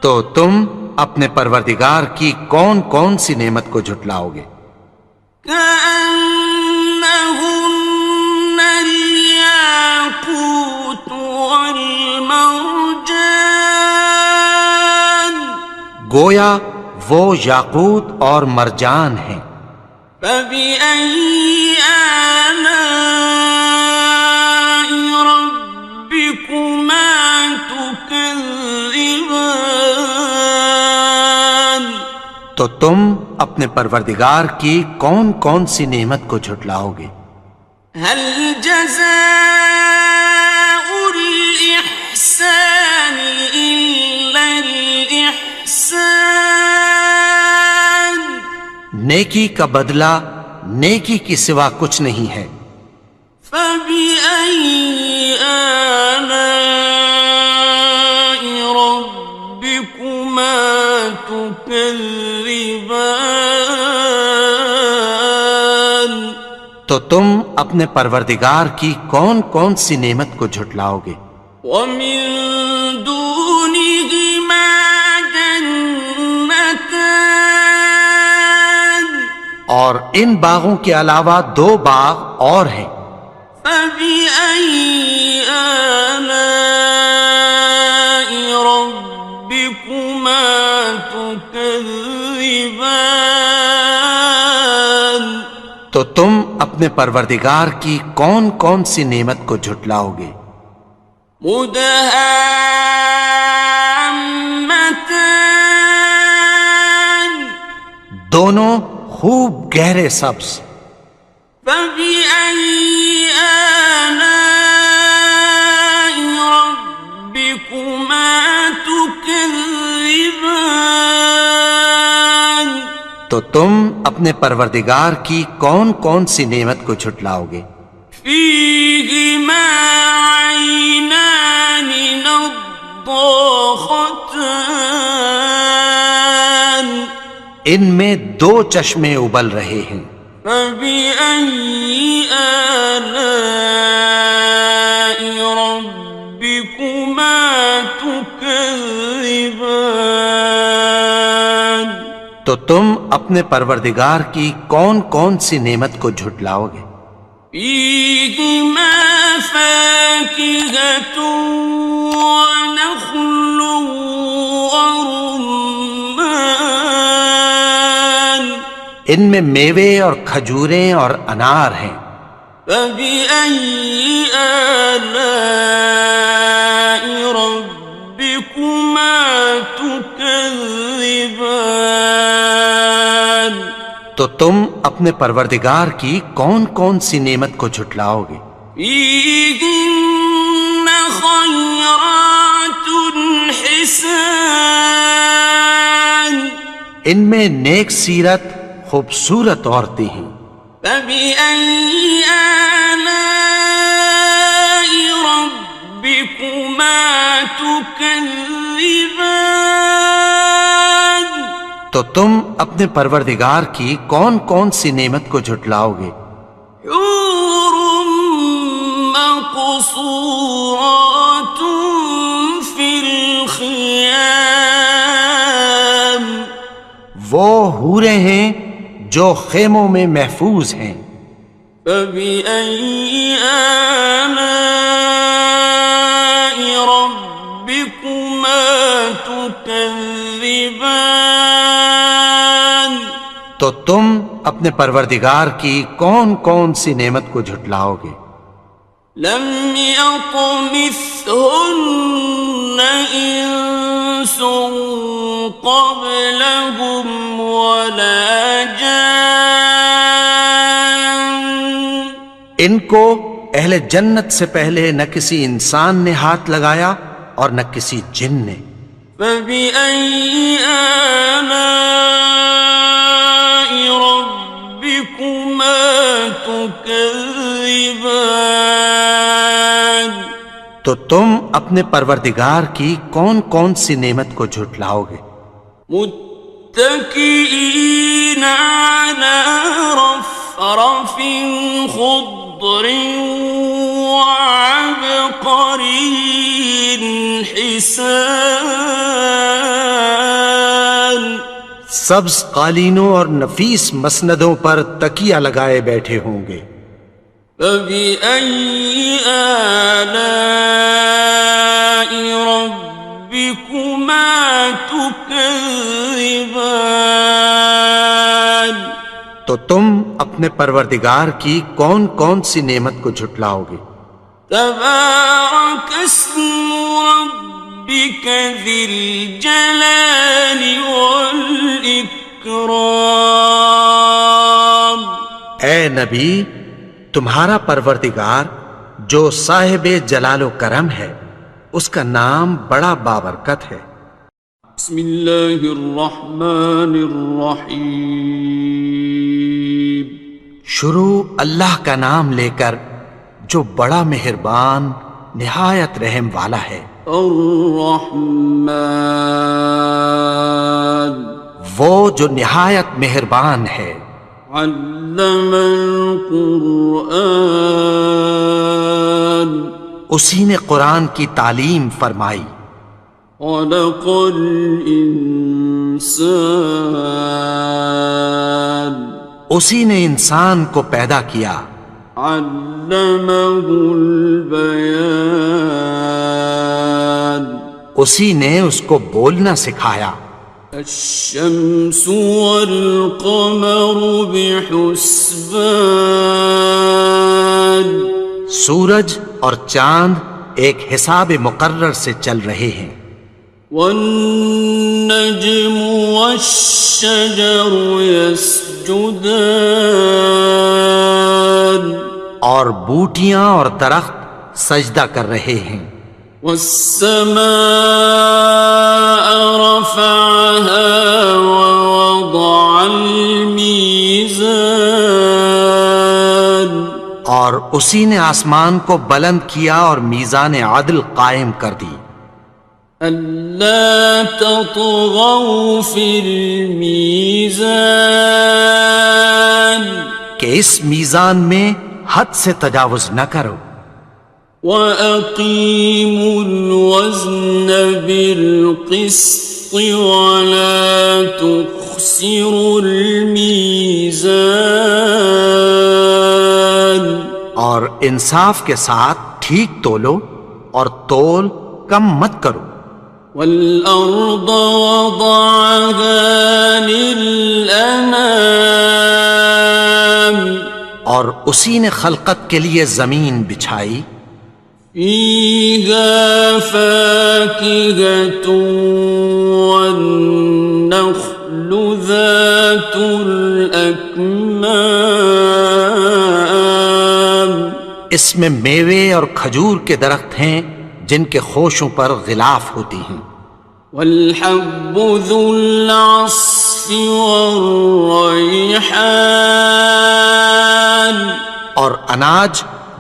تو تم اپنے پروردگار کی کون کون سی نعمت کو جھٹلاؤ گے؟ كأنهن الياقوت والمرجان گویا وہ یاقوت اور مرجان ہیں۔ فبأي آلاء ربكما تكذبان تو تم اپنے پروردگار کی کون کون سی نعمت کو جھٹلاؤ گے؟ هل جزاء الإحسان إلا الإحسان نیکی کا بدلہ نیکی کی سوا کچھ نہیں ہے۔ فبأي آلاء ربكما تكذبان تو تم اپنے پروردگار کی کون کون سی نعمت کو جھٹلاؤ گے؟ ومن دونهما جنتان اور ان باغوں کے علاوہ دو باغ اور ہیں۔ فبأي آلاء ربكما تكذبان تو تم اپنے پروردگار کی کون کون سی نعمت کو جھٹلاؤ گے؟ مدهامتان دونوں خوب گہرے سبز۔ فبأي آلاء ربكما تكذبان تو تم اپنے پروردگار کی کون کون سی نعمت کو جھٹلاؤ گے؟ فيهما عينان نضاختان ان میں دو چشمے ابل رہے ہیں۔ فبأي آلاء ربكما تكذبان تو تم اپنے پروردگار کی کون کون سی نعمت کو جھٹلاؤ گے؟ فيهما فاكهة ونخل ورمان ان میں میوے اور کھجوریں اور انار ہیں۔ فبأي آلاء ربكما تكذبان تو تم اپنے پروردگار کی کون کون سی نعمت کو جھٹلاؤ گے؟ فيهن خيرات حسان ان میں نیک سیرت خوبصورت عورتیں ہیں۔ فبأي آلاء ربكما تكذبان تو تم اپنے پروردگار کی کون کون سی نعمت کو جھٹلاؤ گے؟ حور مقصورات في الخيام وہ حوریں ہیں جو خیموں میں محفوظ ہیں۔ فبأي آلاء ربكما تكذبان تو تم اپنے پروردگار کی کون کون سی نعمت کو جھٹلاؤ گے؟ لم يطمثهن إنس قبلهم ولا جان ان کو اہل جنت سے پہلے نہ کسی انسان نے ہاتھ لگایا اور نہ کسی جن نے۔ فبأي آلاء ربكما تكذبان تو تم اپنے پروردگار کی کون کون سی نعمت کو جھٹلاؤ گے؟ متكئين على رفرف خضر وعبقري حسان سبز قالینوں اور نفیس مسندوں پر تکیہ لگائے بیٹھے ہوں گے. فبأي آلاء ربكما تكذبان. تو تم اپنے پروردگار کی کون کون سی نعمت کو جھٹلاؤ گے؟ تبارك اسم ربك ذي الجلال والإكرام. اے نبی، تمہارا پروردگار جو صاحب جلال و کرم ہے، اس کا نام بڑا بابرکت ہے. بسم اللہ الرحمن الرحیم. شروع اللہ کا نام لے کر جو بڑا مہربان نہایت رحم والا ہے. الرحمن وہ جو نہایت مہربان ہے. علم القرآن اسی نے قرآن کی تعلیم فرمائی. خلق الانسان اسی نے انسان کو پیدا کیا. علمہ البیان اسی نے اس کو بولنا سکھایا. الشمس والقمر بحسبان سورج اور چاند ایک حساب مقرر سے چل رہے ہیں. والنجم والشجر يسجدان اور بوٹیاں اور درخت سجدہ کر رہے ہیں. والسماء رفعها ووضع الميزان اور اسی نے آسمان کو بلند کیا اور میزان عدل قائم کر دی. ألا تطغوا في الميزان کہ اس میزان میں حد سے تجاوز نہ کرو. وَأَقِيمُوا الْوَزْنَ بِالْقِسْطِ وَلَا تُخْسِرُوا الْمِيزَانَ اور انصاف کے ساتھ ٹھیک تولو اور تول کم مت کرو. وَالْأَرْضَ وَضَعَهَا لِلْأَنَامِ اور اسی نے خلقت کے لیے زمین بچھائی. فِيهَا فَاكِهَةٌ وَالنَّخْلُ ذَاتُ الْأَكْمَامِ اس میں میوے اور کھجور کے درخت ہیں جن کے خوشوں پر غلاف ہوتی ہیں. وَالْحَبُّ ذُو الْعَصْفِ وَالرَّيْحَانِ اور اناج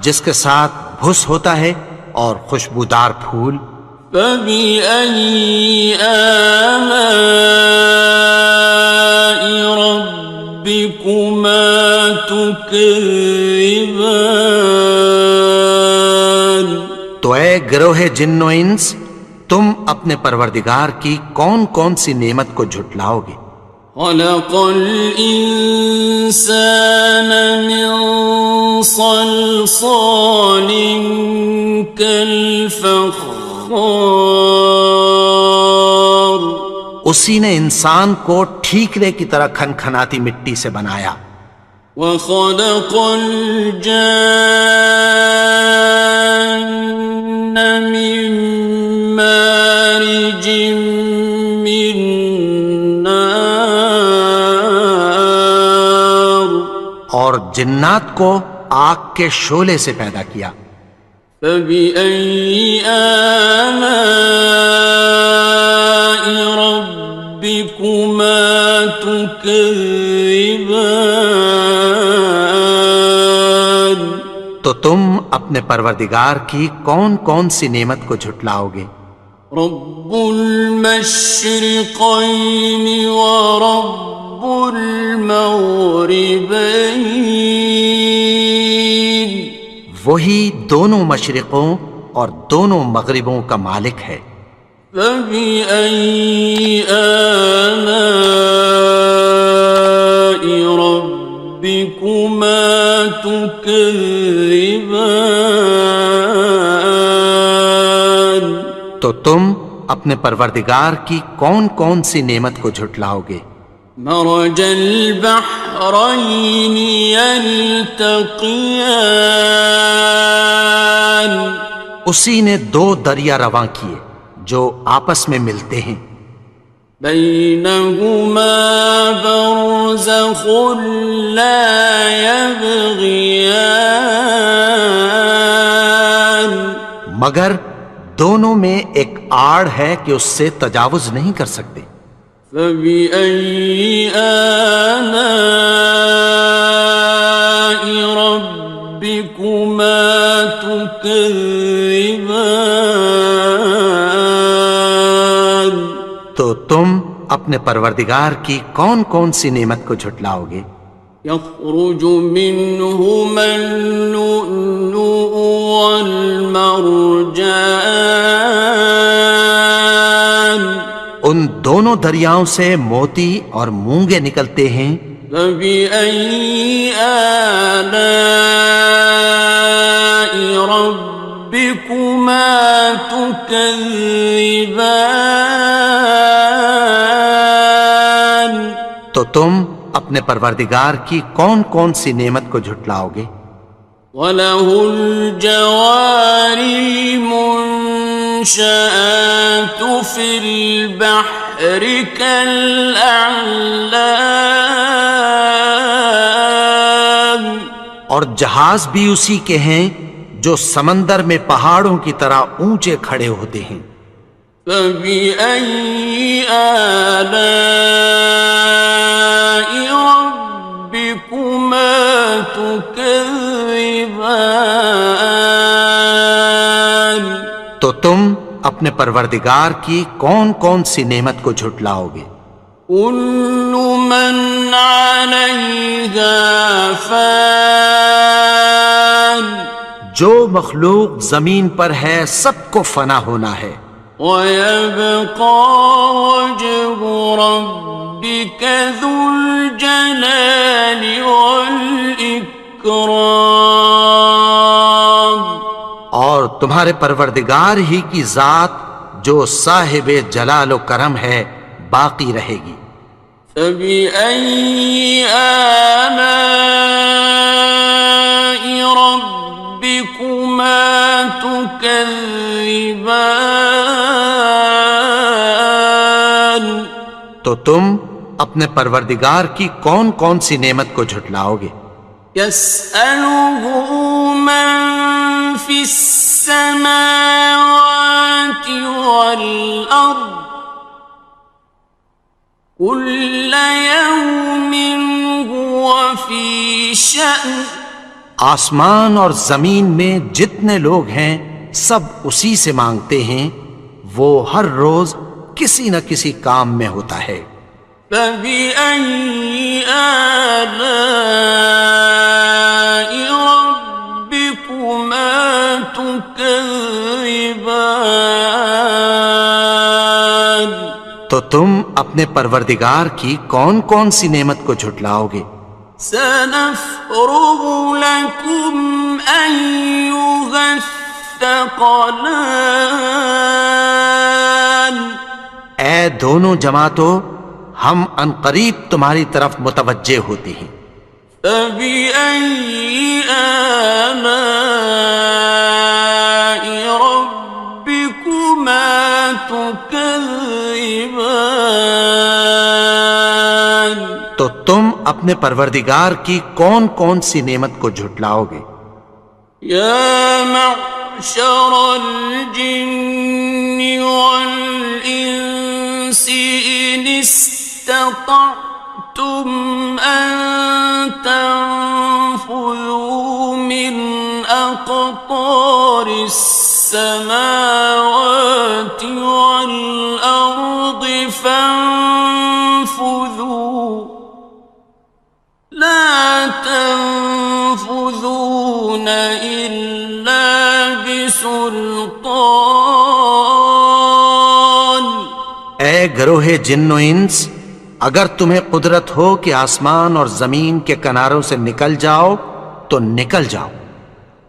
جس کے ساتھ بھس ہوتا ہے اور خوشبودار پھول. فَبِأَيِّ آلَاءِ رَبِّكُمَا تُكَذِّبَانِ تو اے گروہ جن و انس، تم اپنے پروردگار کی کون کون سی نعمت کو جھٹلاؤ گے؟ خلق الإنسان من صلصال كالفخار اسی نے انسان کو ٹھیکرے کی طرح کھنکھناتی مٹی سے بنایا. وخلق الجان من مارج من نار اور جنات کو آگ کے شعلے سے پیدا کیا. فبأي آلاء ربكما تكذبان تو تم اپنے پروردگار کی کون کون سی نعمت کو جھٹلاؤ گے؟ رب المشرقين ورب المغربين وہی دونوں مشرقوں اور دونوں مغربوں کا مالک ہے. فبأي آلاء ربكما تكذبان؟ تو تم اپنے پروردگار کی کون کون سی نعمت کو جھٹلاؤ گے؟ مرج البحرين يلتقيان، اسی نے دو دریا رواں کیے جو آپس میں ملتے ہیں، بينهما برزخ لا يبغيان، مگر دونوں میں ایک آڑ ہے کہ اس سے تجاوز نہیں کر سکتے۔ فبأي آلاء ربكما تكذبان؟ تو تم اپنے پروردگار کی کون کون سی نعمت کو جھٹلاؤ گے؟ يخرج منهما اللؤلؤ والمرجان، ان دونوں دریاؤں سے موتی اور مونگے نکلتے ہیں۔ فبأي آلاء ربكما تكذبان؟ تو تم اپنے پروردگار کی کون کون سی نعمت کو جھٹلاؤ گے؟ وَلَهُ الْجَوَارِ الْمُنشَآتُ فِي الْبَحْرِ كَالْأَعْلَامِ، اور جہاز بھی اسی کے ہیں جو سمندر میں پہاڑوں کی طرح اونچے کھڑے ہوتے ہیں۔ فبأي آلاء ربكما تكذبان؟ تو تم اپنے پروردگار کی کون کون سی نعمت کو جھٹلاؤ گے؟ كل من عليها فان، جو مخلوق زمین پر ہے سب کو فنا ہونا ہے، ويبقى وجه ربك ذو الجلال والإكرام، اور تمہارے پروردگار ہی کی ذات جو صاحب جلال و کرم ہے باقی رہے گی۔ فبأي آلاء ربكما تكذبان؟ تو تم اپنے پروردگار کی کون کون سی نعمت کو جھٹلاؤ گے؟ يسأله من في السماوات والأرض كل يوم هو في شأن، آسمان اور زمین میں جتنے لوگ ہیں سب اسی سے مانگتے ہیں، وہ ہر روز کسی نہ کسی کام میں ہوتا ہے۔ فبأي آلاء ربكما تكذبان؟ تو تم اپنے پروردگار کی کون کون سی نعمت کو جھٹلاؤ گے؟ سنفرغ لكم أيها الثقلان، اے دونوں جماعتوں، ہم عنقریب تمہاری طرف متوجہ ہوتے ہیں۔ فبأي آلاء ربكما تكذبان؟ تو تم اپنے پروردگار کی کون کون سی نعمت کو جھٹلاؤ گے؟ يا معشر الجن والإنس إن استطعتم أن تنفذوا من أقطار السماوات والأرض فانفذوا، لا تنفذون إلا بسلطان، گروہ جن و انس، اگر تمہیں قدرت ہو کہ آسمان اور زمین کے کناروں سے نکل جاؤ تو نکل جاؤ،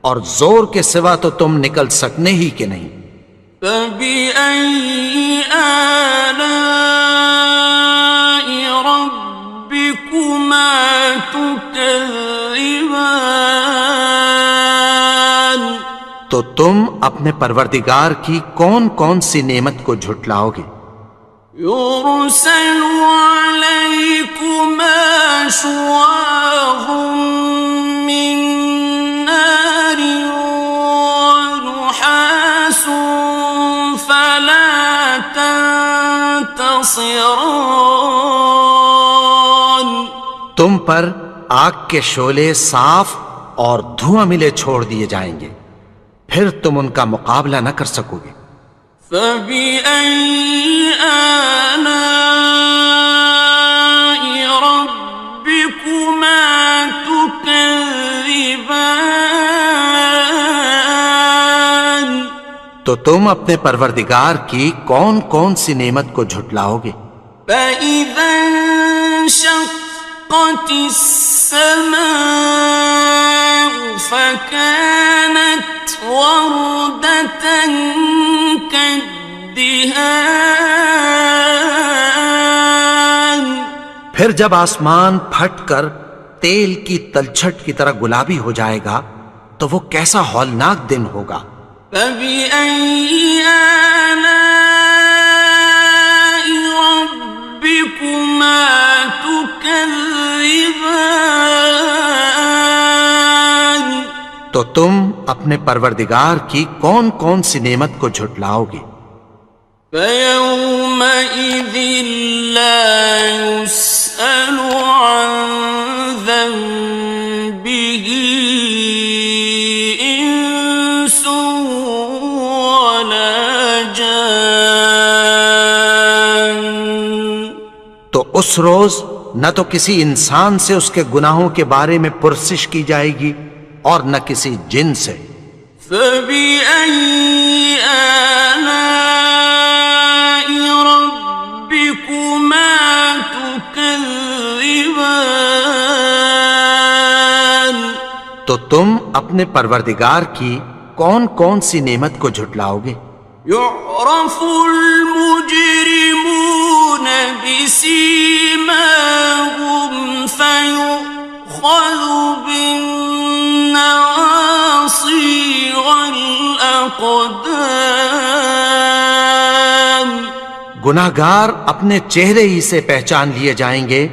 اور زور کے سوا تو تم نکل سکنے ہی کہ نہیں۔ فَبِأَيِّ آلَاءِ رَبِّكُمَا تُكَذِّبَانِ، تو تم اپنے پروردگار کی کون کون سی نعمت کو جھٹلاؤ گے؟ يُرْسَلُ عَلَيْكُمَا شُوَاظٌ مِّن نَّارٍ وَنُحَاسٌ فَلَا تَنتَصِرَانِ، تم پر آگ کے شعلے صاف اور دھواں ملے چھوڑ دیے جائیں گے، پھر تم ان کا مقابلہ نہ کر سکو گے۔ فَبِأَيِّ آلَاءِ رَبِّكُمَا تُكَذِّبَانِ، تو تم اپنے پروردگار کی کون کون سی نعمت کو جھٹلاؤ گے؟ فَإِذَا انشَقَّتِ السَّمَاءُ فَكَانَتْ وَرْدَةً كَالدِّهَانِ، پھر جب آسمان پھٹ کر تیل کی تلچھٹ کی طرح گلابی ہو جائے گا تو وہ کیسا ہولناک دن ہوگا۔ فَبِأَيِّ آلَاءِ رَبِّكُمَا تُكَذِّبَانِ، تو تم اپنے پروردگار کی کون کون سی نعمت کو جھٹلاؤ گے؟ فَيَوْمَئِذٍ لَا يُسْأَلُ عَن ذَنبِهِ إِنسٌ وَلَا جَانٌّ، تو اس روز نہ تو کسی انسان سے اس کے گناہوں کے بارے میں پرسش کی جائے گی اور نہ کسی جن سے۔ فَبِأَيِّ آلَاءِ رَبِّكُمَا تُكَذِّبَانِ، تو تم اپنے پروردگار کی کون کون سی نعمت کو جھٹلاؤ گے؟ يُعْرَفُ الْمُجْرِمُونَ بِسِيمَاهُمْ فَيُؤْخَذُ بِالنَّوَاصِي وَالْأَقْدَامِ، گناہگار اپنے چہرے ہی سے پہچان لیے جائیں گے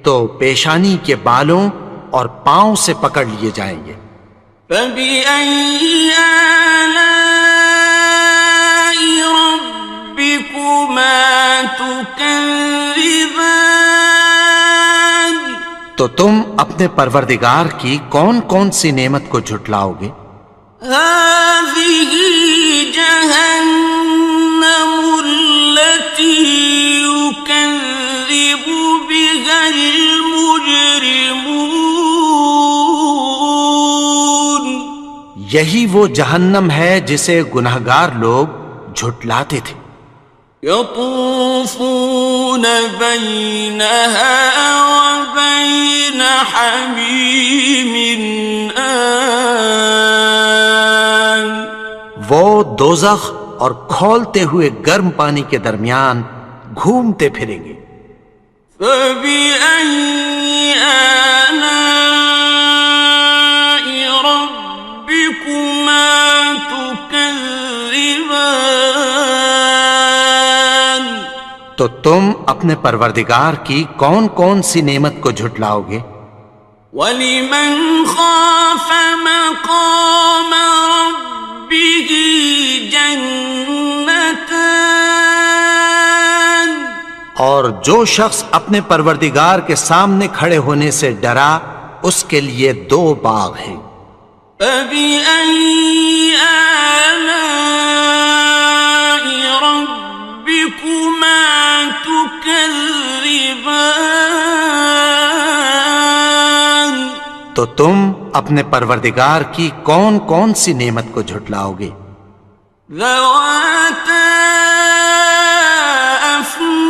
تو پیشانی کے بالوں اور پاؤں سے پکڑ لیے جائیں گے۔ فَبِأَيِّ آلَاءِ رَبِّكُمَا تُكَذِّبَانِ، تو تم اپنے پروردگار کی کون کون سی نعمت کو جھٹلاؤ گے؟ هَٰذِهِ جَهَنَّمُ الَّتِي يُكَذِّبُ بِهَا الْمُجْرِمُونَ، یہی وہ جہنم ہے جسے گناہگار لوگ جھٹلاتے تھے۔ يَطُوفُونَ بَيْنَهَا وَبَيْنَ حَمِيمٍ آنٍ، وہ دوزخ اور کھولتے ہوئے گرم پانی کے درمیان گھومتے پھریں گے۔ فَبِأَيِّ آلَاءِ رَبِّكُمَا تُكَذِّبَانِ، تو تم اپنے پروردگار کی کون کون سی نعمت کو جھٹلاؤ گے؟ وَلِمَنْ خَافَ مَقَامَ رَبِّهِ جَنَّتَانِ، اور جو شخص اپنے پروردگار کے سامنے کھڑے ہونے سے ڈرا اس کے لیے دو باغ ہیں۔ فَبِأَيِّ آلَاءِ رَبِّكُمَا تُكَذِّبَانِ، تو تم اپنے پروردگار کی کون کون سی نعمت کو جھٹلاؤ گے؟ ذَوَاتَا أَفْنَانٍ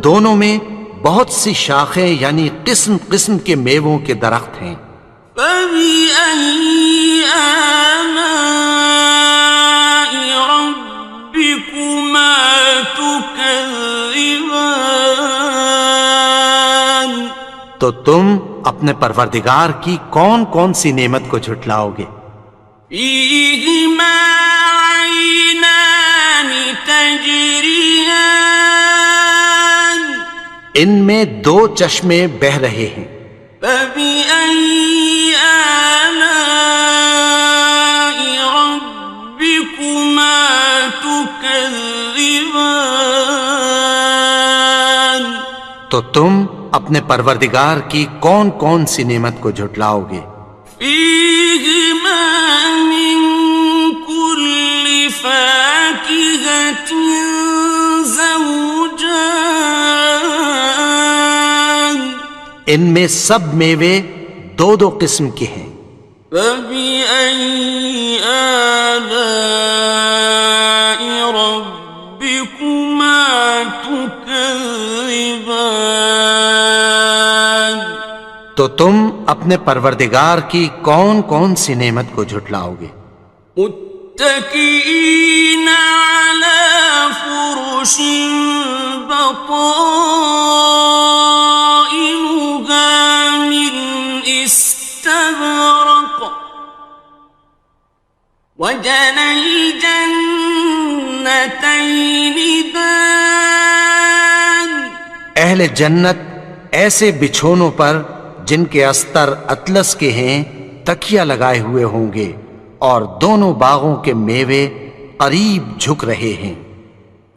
دونوں میں بہت سی شاخیں یعنی قسم قسم کے میووں کے درخت ہیں۔ فَبِأَيِّ آلَاءِ رَبِّكُمَا تُكَذِّبَانِ تو تم اپنے پروردگار کی کون کون سی نعمت کو جھٹلاؤ گے؟ فِيهِمَا عَيْنَانِ تَجْرِيَانِ ان میں دو چشمے بہہ رہے ہیں۔ فَبِأَيِّ آلَاءِ رَبِّكُمَا تُكَذِّبَانِ تو تم اپنے پروردگار کی کون کون سی نعمت کو جھٹلاؤ گے؟ فِيهِمَا مِن كُلِّ فَاكِهَةٍ زَوْجَانِ ان میں سب میوے دو دو قسم کے ہیں۔ فَبِأَيِّ آلَاءِ رَبِّكُمَا تُكَذِّبَانِ تو تم اپنے پروردگار کی کون کون سی نعمت کو جھٹلاؤ گے؟ متكئين على فرش بطائنها من استبرق وجنى الجنتين دان اہل جنت ایسے بچھونوں پر جن کے استر اطلس کے ہیں تکیہ لگائے ہوئے ہوں گے، اور دونوں باغوں کے میوے قریب جھک رہے ہیں۔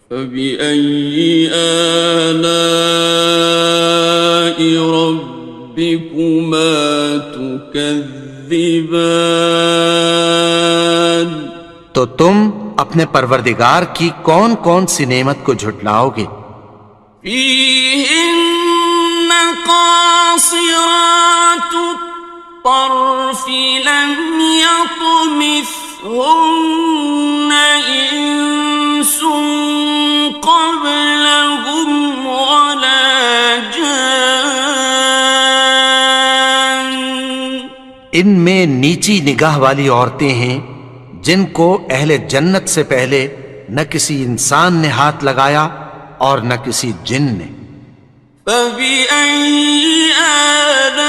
فَبِأَيِّ آلَاءِ رَبِّكُمَا تُكَذِّبَانِ تو تم اپنے پروردگار کی کون کون سی نعمت کو جھٹلاؤ گے؟ فِيهِنَّ قَاصِرَاتُ الطَّرْفِ لَمْ يَطْمِثْهُنَّ إِنسٌ قَبْلَهُمْ وَلَا جَانٌّ ان میں نیچی نگاہ والی عورتیں ہیں جن کو اہل جنت سے پہلے نہ کسی انسان نے ہاتھ لگایا اور نہ کسی جن نے۔ فَبِأَيِّ آلَاءِ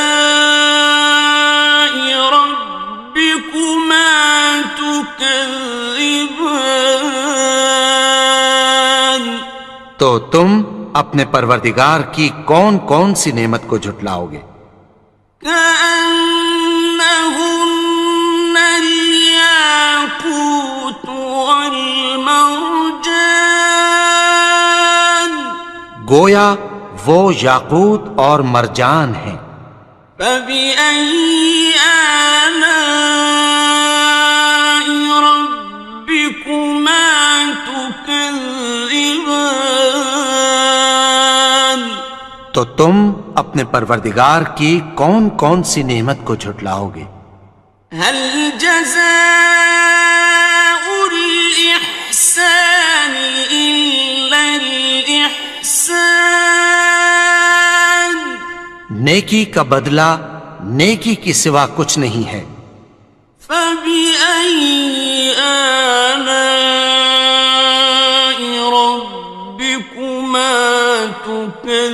رَبِّكُمَا تُكَذِّبَانِ تو تم اپنے پروردگار کی کون کون سی نعمت کو جھٹلاؤ گے؟ كَأَنَّهُنَّ الْيَاقُوتُ وَالْمَرْجَانُ گویا وہ یاقوت اور مرجان ہیں۔ فَبِأَيِّ آلَاءِ رَبِّكُمَا تُكَذِّبَانِ تو تم اپنے پروردگار کی کون کون سی نعمت کو جھٹلاؤ گے؟ هَلْ جَزَاءُ الْإِحْسَانِ إِلَّا الْإِحْسَانُ نیکی کا بدلہ نیکی کی سوا کچھ نہیں ہے۔ فَبِأَيِّ آلَاءِ رَبِّكُمَا تُكَذِّبَانِ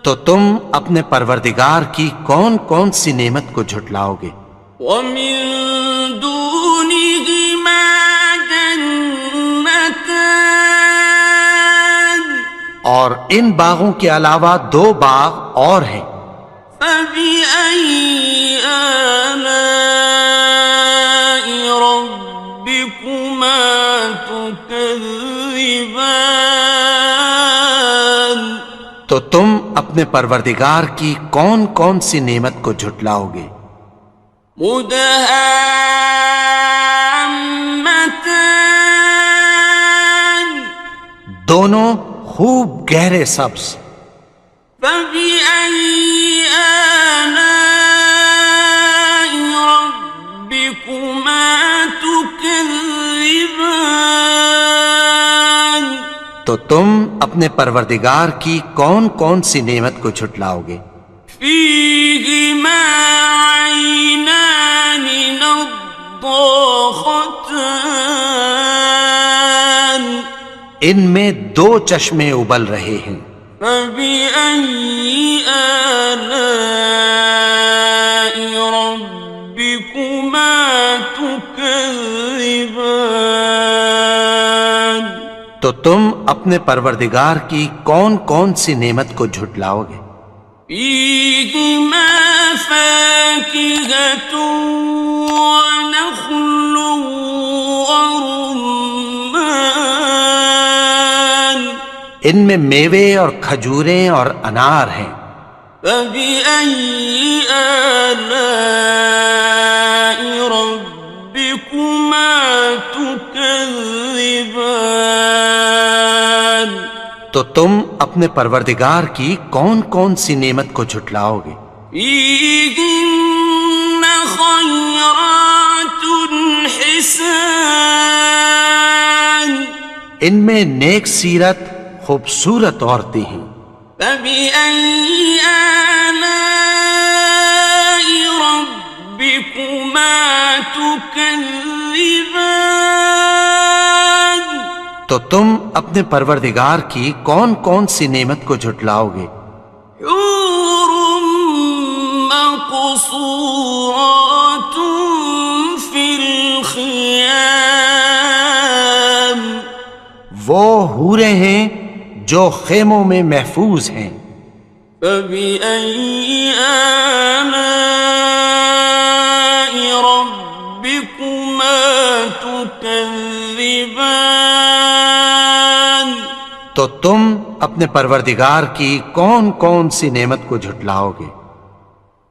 تو تم اپنے پروردگار کی کون کون سی نعمت کو جھٹلاؤ گے؟ وَمِن دُونِهِمَا جَنَّتَانِ اور ان باغوں کے علاوہ دو باغ اور ہیں۔ فَبِأَيِّ آلَاءِ رَبِّكُمَا تُكَذِّبَانِ تو تم اپنے پروردگار کی کون کون سی نعمت کو جھٹلاؤ گے؟ مُدْهَامَّتَانِ دونوں خوب گہرے سبز۔ فَبِأَيِّ آلَاءِ رَبِّكُمَا تُكَذِّبَانِ تو تم اپنے پروردگار کی کون کون سی نعمت کو جھٹلاؤ گے؟ فيهما عينان نضاختان ان میں دو چشمے ابل رہے ہیں، فبأي آلاء ربكما تكذبان تو تم اپنے پروردگار کی کون کون سی نعمت کو جھٹلاؤ گے؟ فيهما فاكهة ونخل ورمان ان میں میوے اور کھجوریں اور انار ہیں، فبأي آلاء ربكما تكذبان تو تم اپنے پروردگار کی کون کون سی نعمت کو جھٹلاؤ گے؟ فيهن خيرات حسان ان میں نیک سیرت خوبصورت عورتیں ہیں، فبأي آلاء ربكما تكذبان تو تم اپنے پروردگار کی کون کون سی نعمت کو جھٹلاؤ گے؟ حور مقصورات في الخيام وہ حوریں ہیں جو خیموں میں محفوظ ہیں، فبأي آلاء ربكما تكذبان تو تم اپنے پروردگار کی کون کون سی نعمت کو جھٹلاؤ گے؟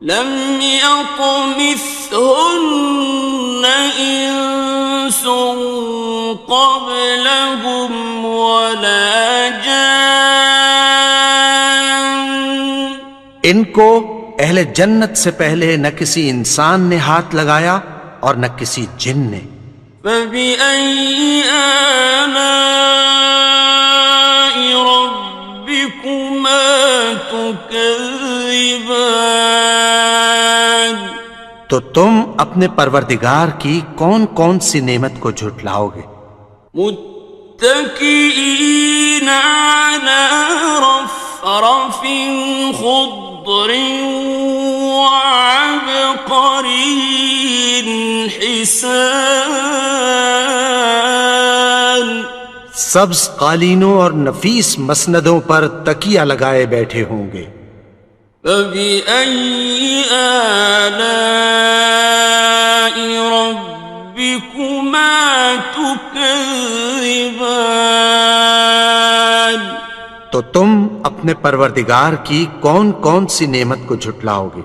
لم يطمثهن إنس قبلهم ولا جان ان کو اہل جنت سے پہلے نہ کسی انسان نے ہاتھ لگایا اور نہ کسی جن نے، فبأي آلاء ربكما تكذبان تو تم اپنے پروردگار کی کون کون سی نعمت کو جھٹلاؤ گے؟ متكئين على رفرف خضر وعبقري حسان سبز قالینوں اور نفیس مسندوں پر تکیہ لگائے بیٹھے ہوں گے، فبأي آلاء ربكما تكذبان تو تم اپنے پروردگار کی کون کون سی نعمت کو جھٹلاؤ گے؟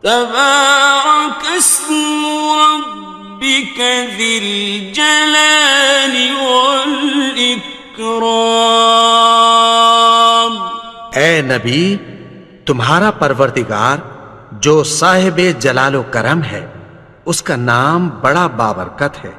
تبارك اسم ربك ذي الجلال والإكرام اے نبی، تمہارا پروردگار جو صاحب جلال و کرم ہے، اس کا نام بڑا بابرکت ہے۔